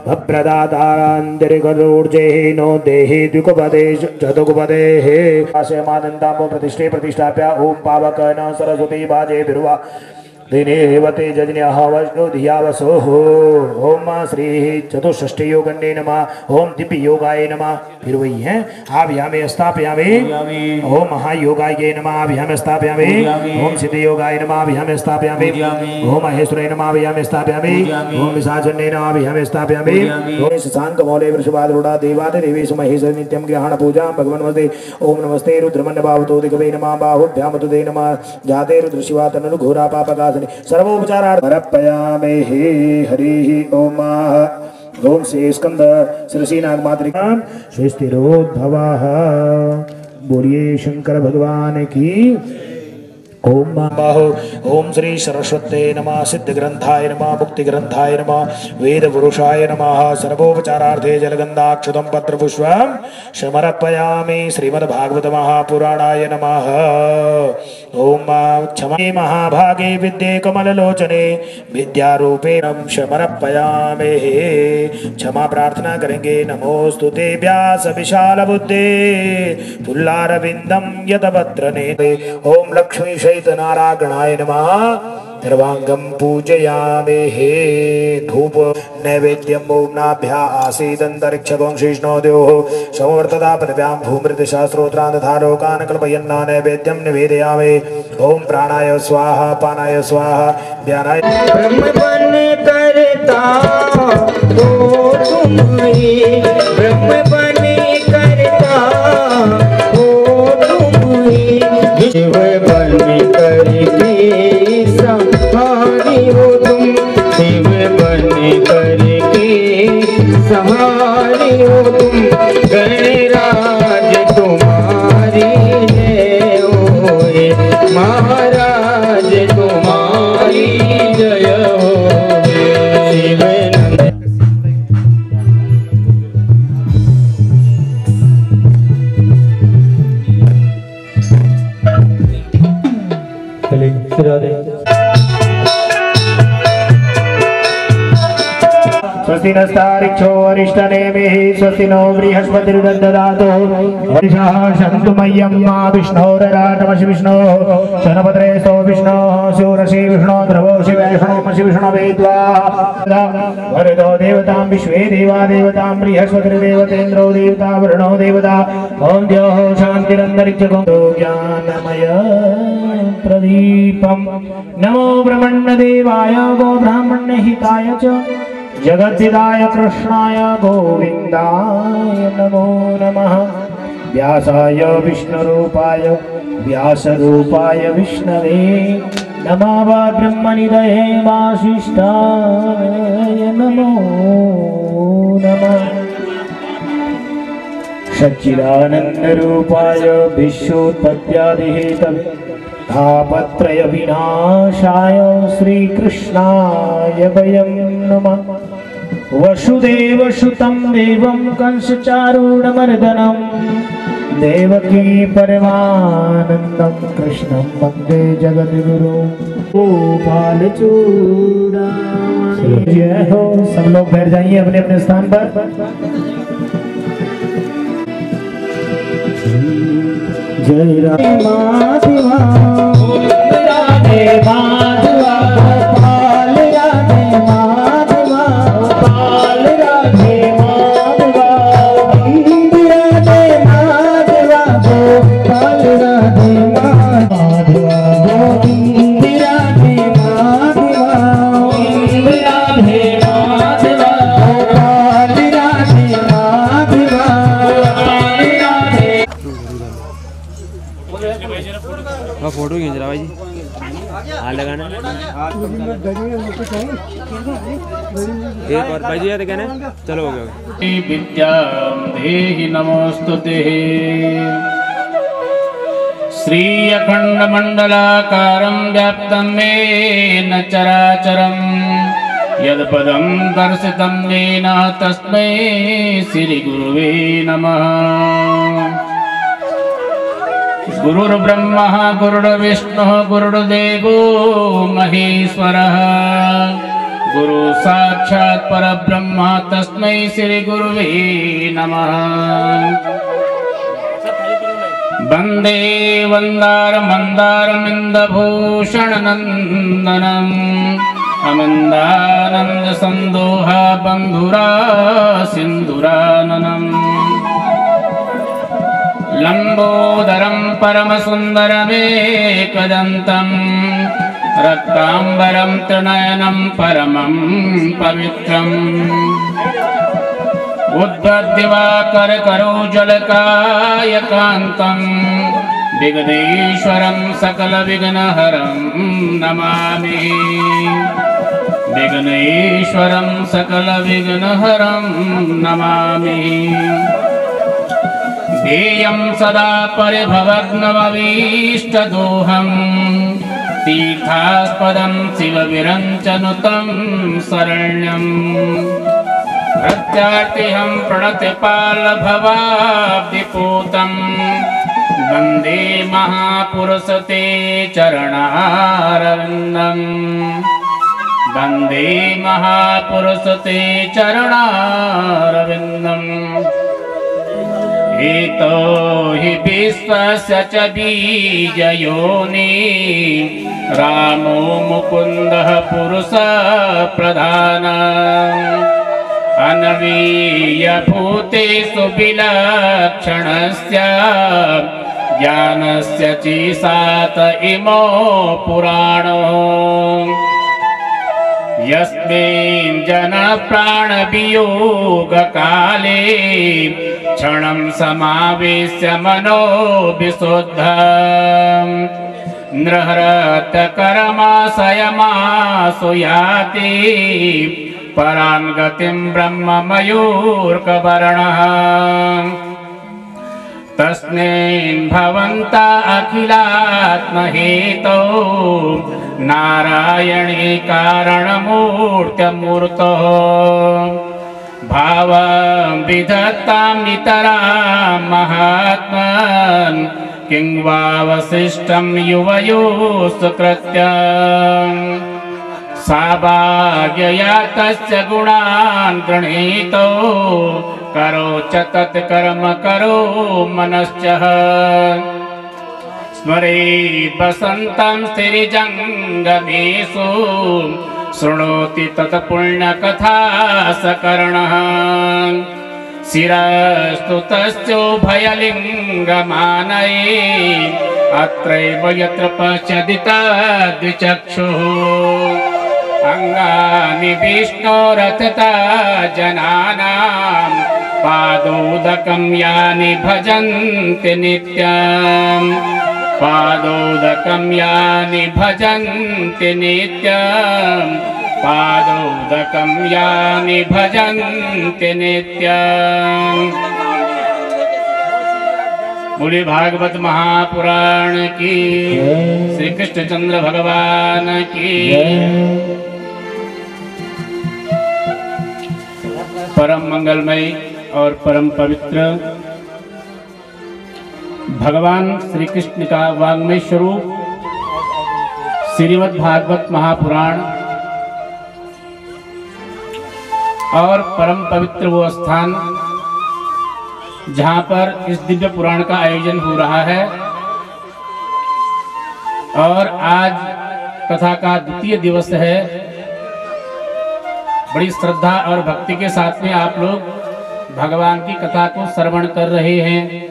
भप्रदाताराञ्जलिकरोर्जेः नो देहि द्विकुपदे चतुकुपदेः आशयमानन्दामो प्रतिष्ठे प्रतिष्ठाप्य ओम पावकन सरस्वती बाजे बिरुवा दिनेवते जज्ञः वष्णो धियावसो ओम श्री चतुष्षष्टि योगन्ने नमः ओम दिव्य योगाय नमः। फिर वही है आभ्यामे स्थापयामि ओम महायोगाय नमः आभ्यामे स्थापयामि ओम सिद्ध योगाय नमः आभ्यामे स्थापयामि ओम महेश्वराय नमः आभ्यामे स्थापयामि ओम विशाचन्ने नमः आभ्यामे स्थापयामि ओम शशांक मौले वृषभारूढ़ा देवाते देवेश महेश्वर नित्यं ग्रहण पूजा भगवान नमस्ते ओम नमस्ते रुद्रमण्ड बाहुतो दिगवे नमः बाहुभ्याम तुदे नमः जाते रुद्र शिवा तनु घोरा पापकासने सर्वोपचारार्थ अर्पयामि हरि ओम ओम श्री स्कंद श्री नागमात्रिका स्थिरोद्भवः। बोलिए शंकर भगवान की ओम बाहो ओम श्री सरस्वते नमः सिद्ध ग्रंथाय नमः मुक्ति ग्रंथाय नमः वेद पुरुषाय नमः सर्वोपचारार्थे जलगंधाक्षतं पत्रपुष्पं समर्पयामि श्रीमद्भागवत महापुराणाय नमः। ओम क्षमे महाभागे विद्ये कमललोचने विद्यारूपेण समर्पयामि। क्षमा प्रार्थना करेंगे। नमोस्तुते व्यास विशाल बुद्धे पुल्लारविंदम यतपत्र नेत्रे। ओम लक्ष्मी नारायणाय नमः। सर्वांगं पूजयामि हे धूप नैवेद्यं ओम्नाभ्या आसीदन्तरिक्षगों शीष्णोद्योः समवर्तता पृथिव्यां भूमृतशास्त्रोत्रान्धालोकान् कल्पयन्ना नैवेद्यं निवेदयामि। ओम प्राणाय स्वाहा पानाय स्वाहा ध्यानाय। ब्रह्म बन करता हो तुम ही ब्रह्म बन करता हो तुम ही शिव बन करके सहारी हो तुम शिव बन करके सहारी हो तुम गणराज तुम्हारी जय हो रे महाराज तुम्हारी जय हो शिव स्वस्ति नस्तारिक्षो अरिष्टनेमिः स्वस्ति नो बृहस्पतिर्दधातु वर्षः शन्तु मह्यं मा विष्णोरराटमसि विष्णोः शनपत्रे स्तो विष्णोः शूरसि विष्णो ध्रुवोऽसि वैष्णोमसि विष्णवेद्वा वरदो देवतां विश्वे देवा देवतां बृहस्पतिर्देवतेन्द्रो देवता वरुणो देवता ॐ द्योः शान्तिरन्तरिक्षगो ज्ञानमय प्रदीपं नमो ब्रह्मण्यदेवाय गो ब्राह्मण्यहिताय च जगद्धिताय कृष्णाय गोविन्दाय नमो नमः। व्यासाय विष्णुरूपाय व्यासरूपाय विष्णवे नमः। ब्रह्मनिधये वासिष्ठाय नमो नमः। सच्चिदानन्दरूपाय विश्वोत्पत्त्यादिहेतवे तापत्रय विनाशाय श्रीकृष्णाय वयं नमः। वसुदेवसुतं देवं कंसचारूढमर्दनं देवकी परमानन्दं कृष्णं वन्दे जगद्गुरुं गोपाल चूडामणि। जय हो। सब लोग बैठ जाइए अपने अपने स्थान पर। जय राधे माधवा गोपाल राधे माधवा गोपाल राधे माधवा गोविंद राधे माधवा गोपाल राधे माधवा गोविंद राधे माधवा गोविंद राधे माधवा गोपाल राधे माधवा गोपाल राधे। फोटो खींच रहा भाई जी। हाँ लगाना एक और भाई जी यार कहना। चलो हो गया। विद्यां देहि नमोस्तुते। श्री अखंड मंडलाकारं व्याप्तं येन चराचरं यत्पदं दर्शितं येन तस्मै श्री गुरुवे नमः। गुरुर्ब्रह्मा गुरुर्विष्णुः गुरुर्देवो महेश्वरः गुरु साक्षात् परब्रह्म तस्मै श्री गुरुवे नमः। वंदे वंदार मंदार मिंदभूषण नंदनम अमंदानंद संदोहा बंधुरा सिंधुराननम लंबोदरम परम सुंदरमेकदंतम रक्तांबरम त्रिनयनम परमं पवित्रम उद्भद्दिवाकर करोज्ज्वलकायकान्तं विघ्नेश्वरं सकलविघ्नहरं नमामि विघ्नेश्वरं सकलविघ्नहरं नमामि ध्येयं सदा परिभवग्नमभीष्टदोहम् तीर्थास्पदं शिवविरञ्चनुतं शरण्यम् प्रत्यार्तिहं प्रणतिपालभवाब्धिपूतं वन्दे महापुरुषते चरणारविन्दम् वन्दे महापुरुषते चरणारविन्दम् एतो हि विश्वस्य च बीजयोनि रामो मुकुन्दः पुरुषप्रधानः अनवीयभूतेषु विलक्षणस्य ज्ञानस्य चीसात इमो पुराणो यस्मिन् जनप्राणवियोगकाले क्षणं समावेश्य मनो विशुद्धम् नृहृतकर्माशयमासु याति परां गतिं ब्रह्ममयूर्कवर्णः तस्मिन् भवन्ता अखिलात्महेतो नारायणे कारणमूर्त्यमूर्तो भावं विधत्तां नितरां महात्मन् किं वावशिष्टं युवयोस्तु कृत्यम् साभाग्यया तस्य गुणान् गृहीतो करो च तत्कर्म करो मनश्च स्मरेत् वसन्तं स्थिरिजङ्गमेषु शृणोति तत्पुण्यकथा सकर्णः शिरस्तु तस्योभयलिङ्गमानये अत्रैव यत्र पश्यति तद्विचक्षुः अंगानि विष्णोरतता जनानां पादोदकं यानि भजन्ति नित्यं पादोदकं यानि भजन्ति नित्यं पादोदकं यानि भजन्ति नित्यं। बोले भागवत महापुराण की, श्री कृष्णचंद्र भगवान की। परम मंगलमय और परम पवित्र भगवान श्री कृष्ण का वाङ्मय स्वरूप श्रीमद् भागवत महापुराण और परम पवित्र वो स्थान जहाँ पर इस दिव्य पुराण का आयोजन हो रहा है। और आज कथा का द्वितीय दिवस है। बड़ी श्रद्धा और भक्ति के साथ में आप लोग भगवान की कथा को श्रवण कर रहे हैं।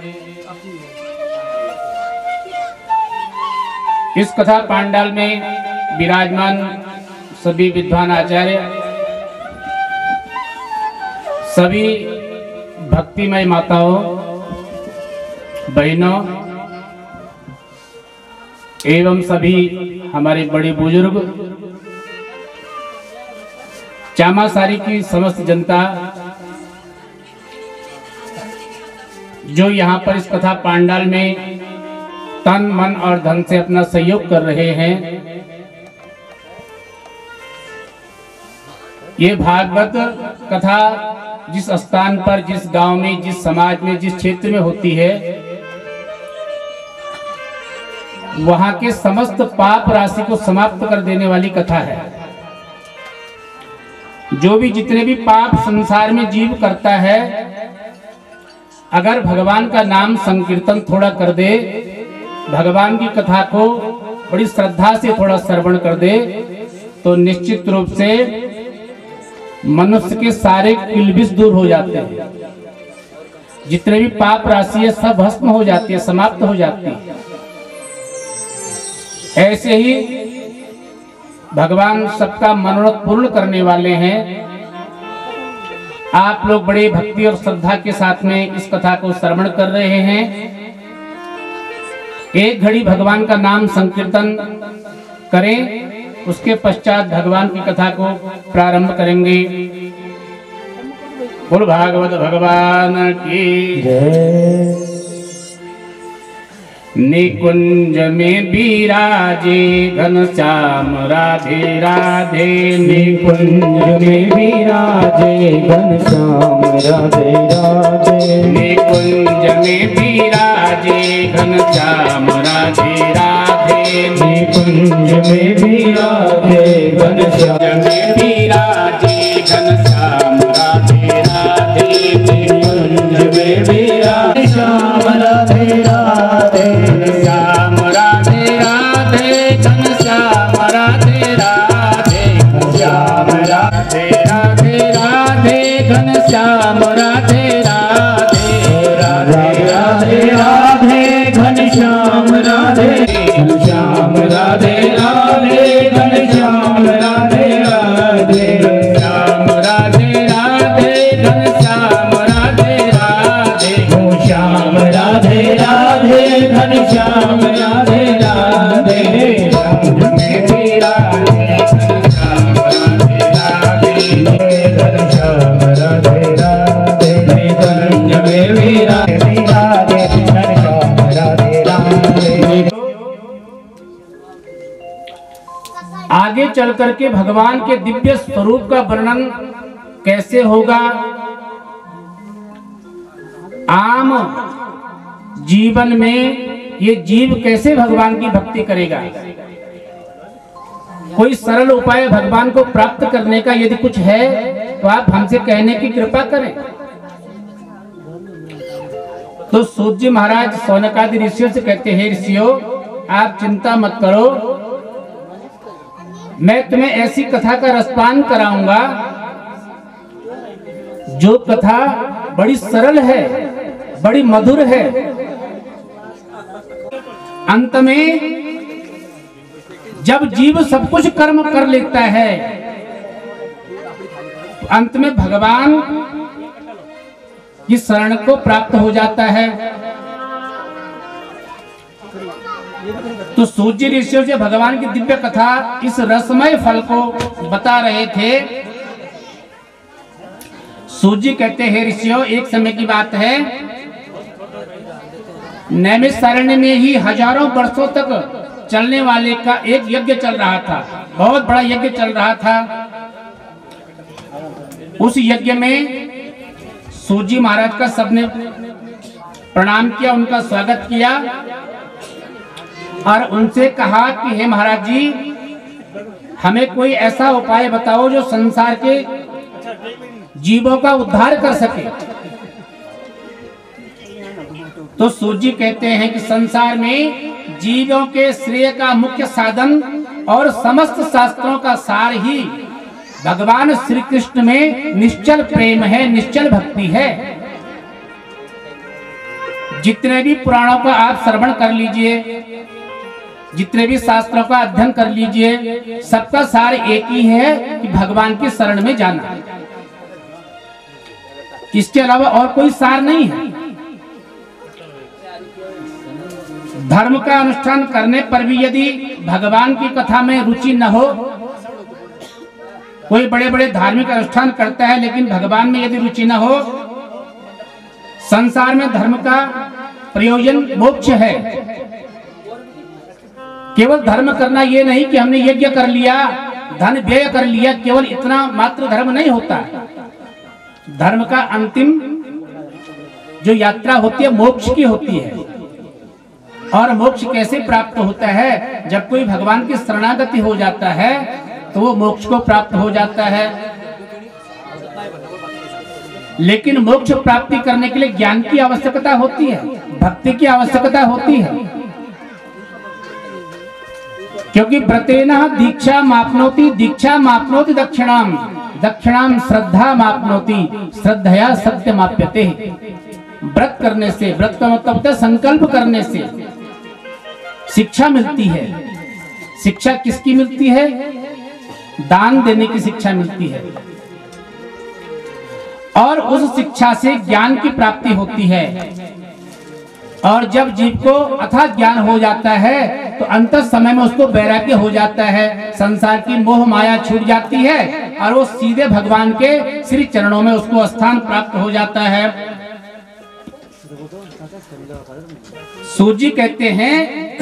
इस कथा पांडाल में विराजमान सभी विद्वान आचार्य, सभी भक्तिमय माताओं, बहनों एवं सभी हमारे बड़े बुजुर्ग, चामासारी की समस्त जनता जो यहाँ पर इस कथा पांडाल में तन मन और धन से अपना सहयोग कर रहे हैं। ये भागवत कथा जिस स्थान पर, जिस गांव में, जिस समाज में, जिस क्षेत्र में होती है, वहां के समस्त पाप राशि को समाप्त कर देने वाली कथा है। जो भी जितने भी पाप संसार में जीव करता है अगर भगवान का नाम संकीर्तन थोड़ा कर दे, भगवान की कथा को बड़ी श्रद्धा से थोड़ा श्रवण कर दे, तो निश्चित रूप से मनुष्य के सारे किलबिश दूर हो जाते हैं। जितने भी पाप राशि है सब भस्म हो जाती है, समाप्त हो जाती है। ऐसे ही भगवान सबका मनोरथ पूर्ण करने वाले हैं। आप लोग बड़े भक्ति और श्रद्धा के साथ में इस कथा को श्रवण कर रहे हैं। एक घड़ी भगवान का नाम संकीर्तन करें, उसके पश्चात भगवान की कथा को प्रारंभ करेंगे। बोल भागवत भगवान की जय। निकुंज में विराजे घनश्याम राधे राधे, निकुंज में विराजे घनश्याम राधे राधे, निकुंज में विराजे घनश्याम राधे राधे, निकुंज में विराजे घनश्याम में विराजे घनश्याम राधे राधे, निकुंज में विराजे श्याम राधे राधे, श्याम राधे राधे घनश्याम राधे राधे, श्याम राधे राधे राधे घनश्याम राधे राधे, राधे राधे राधे घनश्याम राधे, घनश्याम राधे राधे घनश्याम राधे राधे, श्याम राधे राधे घनश्याम राधे राधे, श्याम राधे राधे घनश्याम राधे राधे, में विराजे घनश्याम राधे राधे, घनश्याम राधे राधे, निकुंज में विराजे घनश्याम राधे राधे। आगे चल करके भगवान के दिव्य स्वरूप का वर्णन कैसे होगा, आम जीवन में ये जीव कैसे भगवान की भक्ति करेगा, कोई सरल उपाय भगवान को प्राप्त करने का यदि कुछ है तो आप हमसे कहने की कृपा करें। तो सूत जी महाराज सौनकादि ऋषियों से कहते हैं, ऋषियों आप चिंता मत करो, मैं तुम्हें ऐसी कथा का रसपान कराऊंगा जो कथा बड़ी सरल है, बड़ी मधुर है। अंत में जब जीव सब कुछ कर्म कर लेता है, अंत में भगवान की शरण को प्राप्त हो जाता है। तो सूर्य ऋषियों से भगवान की दिव्य कथा इस रसमय फल को बता रहे थे। सूर्य कहते हैं, ऋषियों एक समय की बात है, नैमिषारण्य में ही हजारों वर्षों तक चलने वाले का एक यज्ञ चल रहा था, बहुत बड़ा यज्ञ चल रहा था। उस यज्ञ में सूर्य महाराज का सबने प्रणाम किया, उनका स्वागत किया और उनसे कहा कि हे महाराज जी, हमें कोई ऐसा उपाय बताओ जो संसार के जीवों का उद्धार कर सके। तो सूर्य कहते हैं कि संसार में जीवों के श्रेय का मुख्य साधन और समस्त शास्त्रों का सार ही भगवान श्री कृष्ण में निश्चल प्रेम है, निश्चल भक्ति है। जितने भी पुराणों का आप श्रवण कर लीजिए, जितने भी शास्त्रों का अध्ययन कर लीजिए, सबका सार एक ही है कि भगवान की शरण में जाना, इसके अलावा और कोई सार नहीं है। धर्म का अनुष्ठान करने पर भी यदि भगवान की कथा में रुचि न हो, कोई बड़े बड़े धार्मिक अनुष्ठान करता है लेकिन भगवान में यदि रुचि न हो, संसार में धर्म का प्रयोजन मोक्ष है। केवल धर्म करना ये नहीं कि हमने यज्ञ कर लिया, धन व्यय कर लिया, केवल इतना मात्र धर्म नहीं होता। धर्म का अंतिम जो यात्रा होती है मोक्ष की होती है। और मोक्ष कैसे प्राप्त होता है? जब कोई भगवान की शरणागति हो जाता है तो वो मोक्ष को प्राप्त हो जाता है। लेकिन मोक्ष प्राप्ति करने के लिए ज्ञान की आवश्यकता होती है, भक्ति की आवश्यकता होती है। क्योंकि व्रतेन दीक्षा मापनोति, दीक्षा मापनोति दक्षिणाम, दक्षिणाम श्रद्धा मापनोति, श्रद्धया सत्य माप्यते। व्रत करने से, व्रत का मतलब होता है संकल्प करने से शिक्षा मिलती है। शिक्षा किसकी मिलती है? दान देने की शिक्षा मिलती है, और उस शिक्षा से ज्ञान की प्राप्ति होती है। और जब जीव को अथाह ज्ञान हो जाता है तो अंत समय में उसको वैराग्य हो जाता है, संसार की मोह माया छूट जाती है और वो सीधे भगवान के श्री चरणों में उसको स्थान प्राप्त हो जाता है। सूजी कहते हैं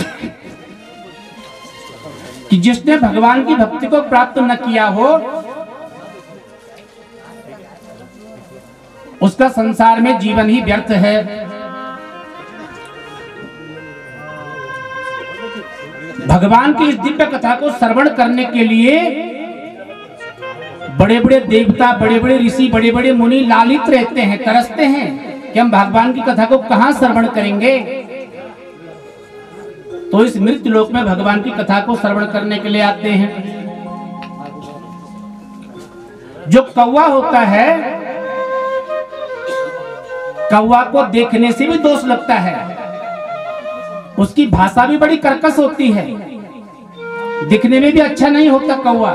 कि जिसने भगवान की भक्ति को प्राप्त न किया हो उसका संसार में जीवन ही व्यर्थ है। भगवान की इस दिव्य कथा को श्रवण करने के लिए बड़े बड़े देवता, बड़े बड़े ऋषि, बड़े बड़े मुनि लालित रहते हैं, तरसते हैं कि हम भगवान की कथा को कहां श्रवण करेंगे। तो इस मृत्यु लोक में भगवान की कथा को श्रवण करने के लिए आते हैं। जो कौवा होता है, कौवा को देखने से भी दोष लगता है, उसकी भाषा भी बड़ी कर्कश होती है, दिखने में भी अच्छा नहीं होता कौवा।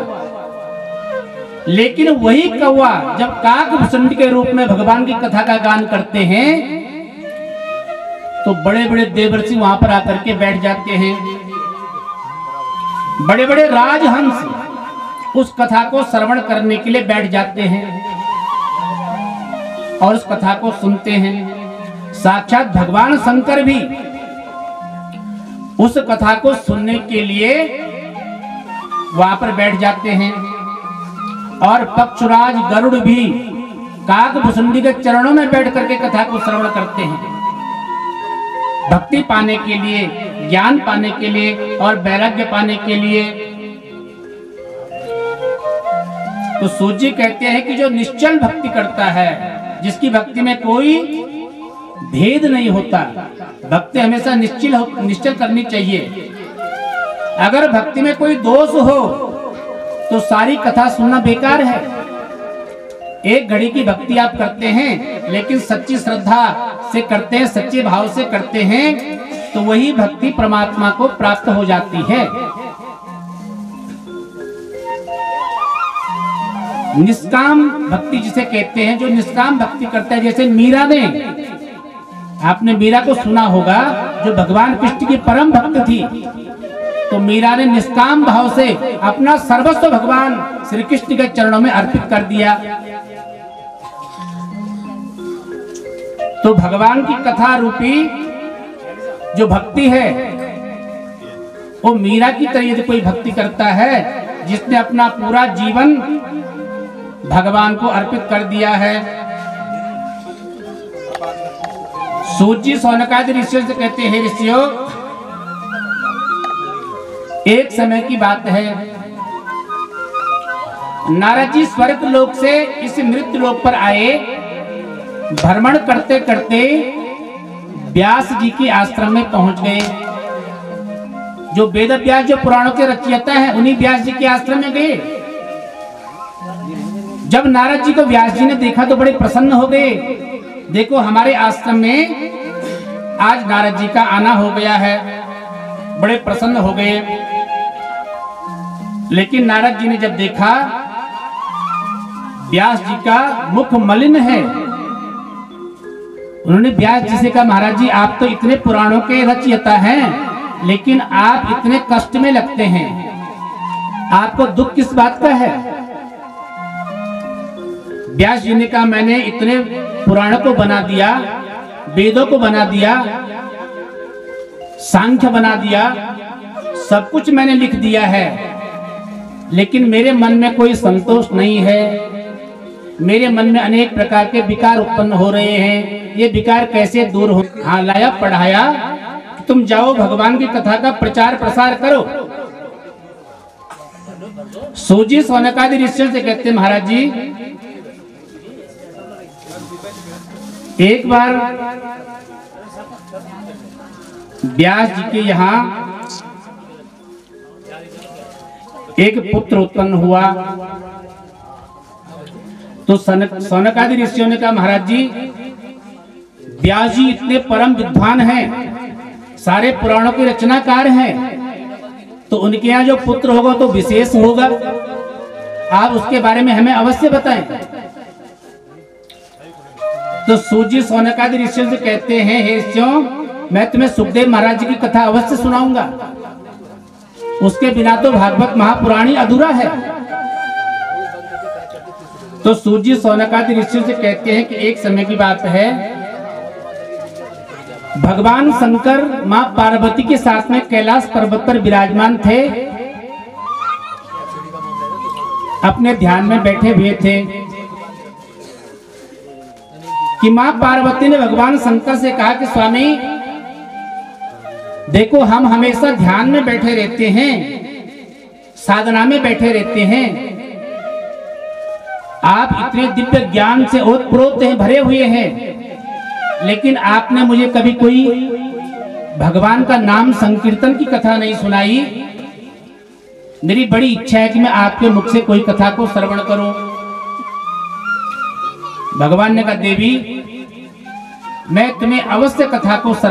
लेकिन वही कौवा जब काकभूषण के रूप में भगवान की कथा का गान करते हैं तो बड़े बड़े देवर्षि वहां पर आकर के बैठ जाते हैं। बड़े बड़े राजहंस उस कथा को श्रवण करने के लिए बैठ जाते हैं और उस कथा को सुनते हैं। साक्षात भगवान शंकर भी उस कथा को सुनने के लिए वहां पर बैठ जाते हैं और पक्षराज गरुड़ भी काकभूषुंडी के चरणों में बैठ करके कथा को श्रवण करते हैं, भक्ति पाने के लिए, ज्ञान पाने के लिए और वैराग्य पाने के लिए। तो सूजी कहते हैं कि जो निश्चल भक्ति करता है, जिसकी भक्ति में कोई भेद नहीं होता, भक्ति हमेशा निश्चल करनी चाहिए। अगर भक्ति में कोई दोष हो तो सारी कथा सुनना बेकार है। एक घड़ी की भक्ति आप करते हैं लेकिन सच्ची श्रद्धा से करते हैं, सच्चे भाव से करते हैं, तो वही भक्ति परमात्मा को प्राप्त हो जाती है। निष्काम भक्ति जिसे कहते हैं, जो निष्काम भक्ति करता है, जैसे मीरा ने, आपने मीरा को सुना होगा, जो भगवान कृष्ण की परम भक्त थी, तो मीरा ने निष्काम भाव से अपना सर्वस्व भगवान श्री कृष्ण के चरणों में अर्पित कर दिया। तो भगवान की कथा रूपी जो भक्ति है वो मीरा की तरह यदि कोई भक्ति करता है, जिसने अपना पूरा जीवन भगवान को अर्पित कर दिया है। सूजी सौनकादि ऋषियों से कहते हैं, ऋषियों, एक समय की बात है, नारद जी स्वर्ग लोक से इस मृत्यु लोक पर आए। भ्रमण करते करते व्यास जी के आश्रम में पहुंच गए। जो वेद व्यास, जो पुराणों के रचयिता हैं, उन्हीं व्यास जी के आश्रम में गए। जब नारद जी को व्यास जी ने देखा तो बड़े प्रसन्न हो गए। देखो, हमारे आश्रम में आज नारद जी का आना हो गया है, बड़े प्रसन्न हो गए। लेकिन नारद जी ने जब देखा व्यास जी का मुख मलिन है, उन्होंने व्यास जी से कहा, महाराज जी, आप तो इतने पुराणों के रचयिता हैं, लेकिन आप इतने कष्ट में लगते हैं, आपको दुख किस बात का है? व्यास जी ने कहा, मैंने इतने पुराणों को बना दिया, वेदों को बना दिया, सांख्य बना दिया, सब कुछ मैंने लिख दिया है, लेकिन मेरे मन में कोई संतोष नहीं है। मेरे मन में अनेक प्रकार के विकार उत्पन्न हो रहे हैं। ये विकार कैसे दूर हो? हाँ, लाया पढ़ाया, तुम जाओ भगवान की कथा का प्रचार प्रसार करो। सूजी सौनकादि ऋषियों से कहते, महाराज जी, एक बार व्यास जी के यहाँ एक पुत्र उत्पन्न हुआ। तो सनक आदि ऋषियों ने कहा, महाराज जी, व्यास जी इतने परम विद्वान हैं, सारे पुराणों के रचनाकार हैं, तो उनके यहाँ जो पुत्र होगा तो विशेष होगा, आप उसके बारे में हमें अवश्य बताएं। तो सूत जी सौनक आदि ऋषियों से कहते हैं, हे ऋषियों, मैं तुम्हें सुखदेव महाराज जी की कथा अवश्य सुनाऊंगा, उसके बिना तो भागवत महापुराणी अधूरा है। तो सूत जी सौनक आदि ऋषियों से कहते हैं कि एक समय की बात है, भगवान शंकर मां पार्वती के साथ में कैलाश पर्वत पर विराजमान थे, अपने ध्यान में बैठे हुए थे कि मां पार्वती ने भगवान शंकर से कहा कि स्वामी देखो, हम हमेशा ध्यान में बैठे रहते हैं, साधना में बैठे रहते हैं, आप इतने दिव्य ज्ञान से ओतप्रोत हैं, भरे हुए हैं, लेकिन आपने मुझे कभी कोई भगवान का नाम संकीर्तन की कथा नहीं सुनाई। मेरी बड़ी इच्छा है कि मैं आपके मुख से कोई कथा को श्रवण करूं। भगवान ने कहा, देवी, मैं तुम्हें अवश्य कथा को श्रवण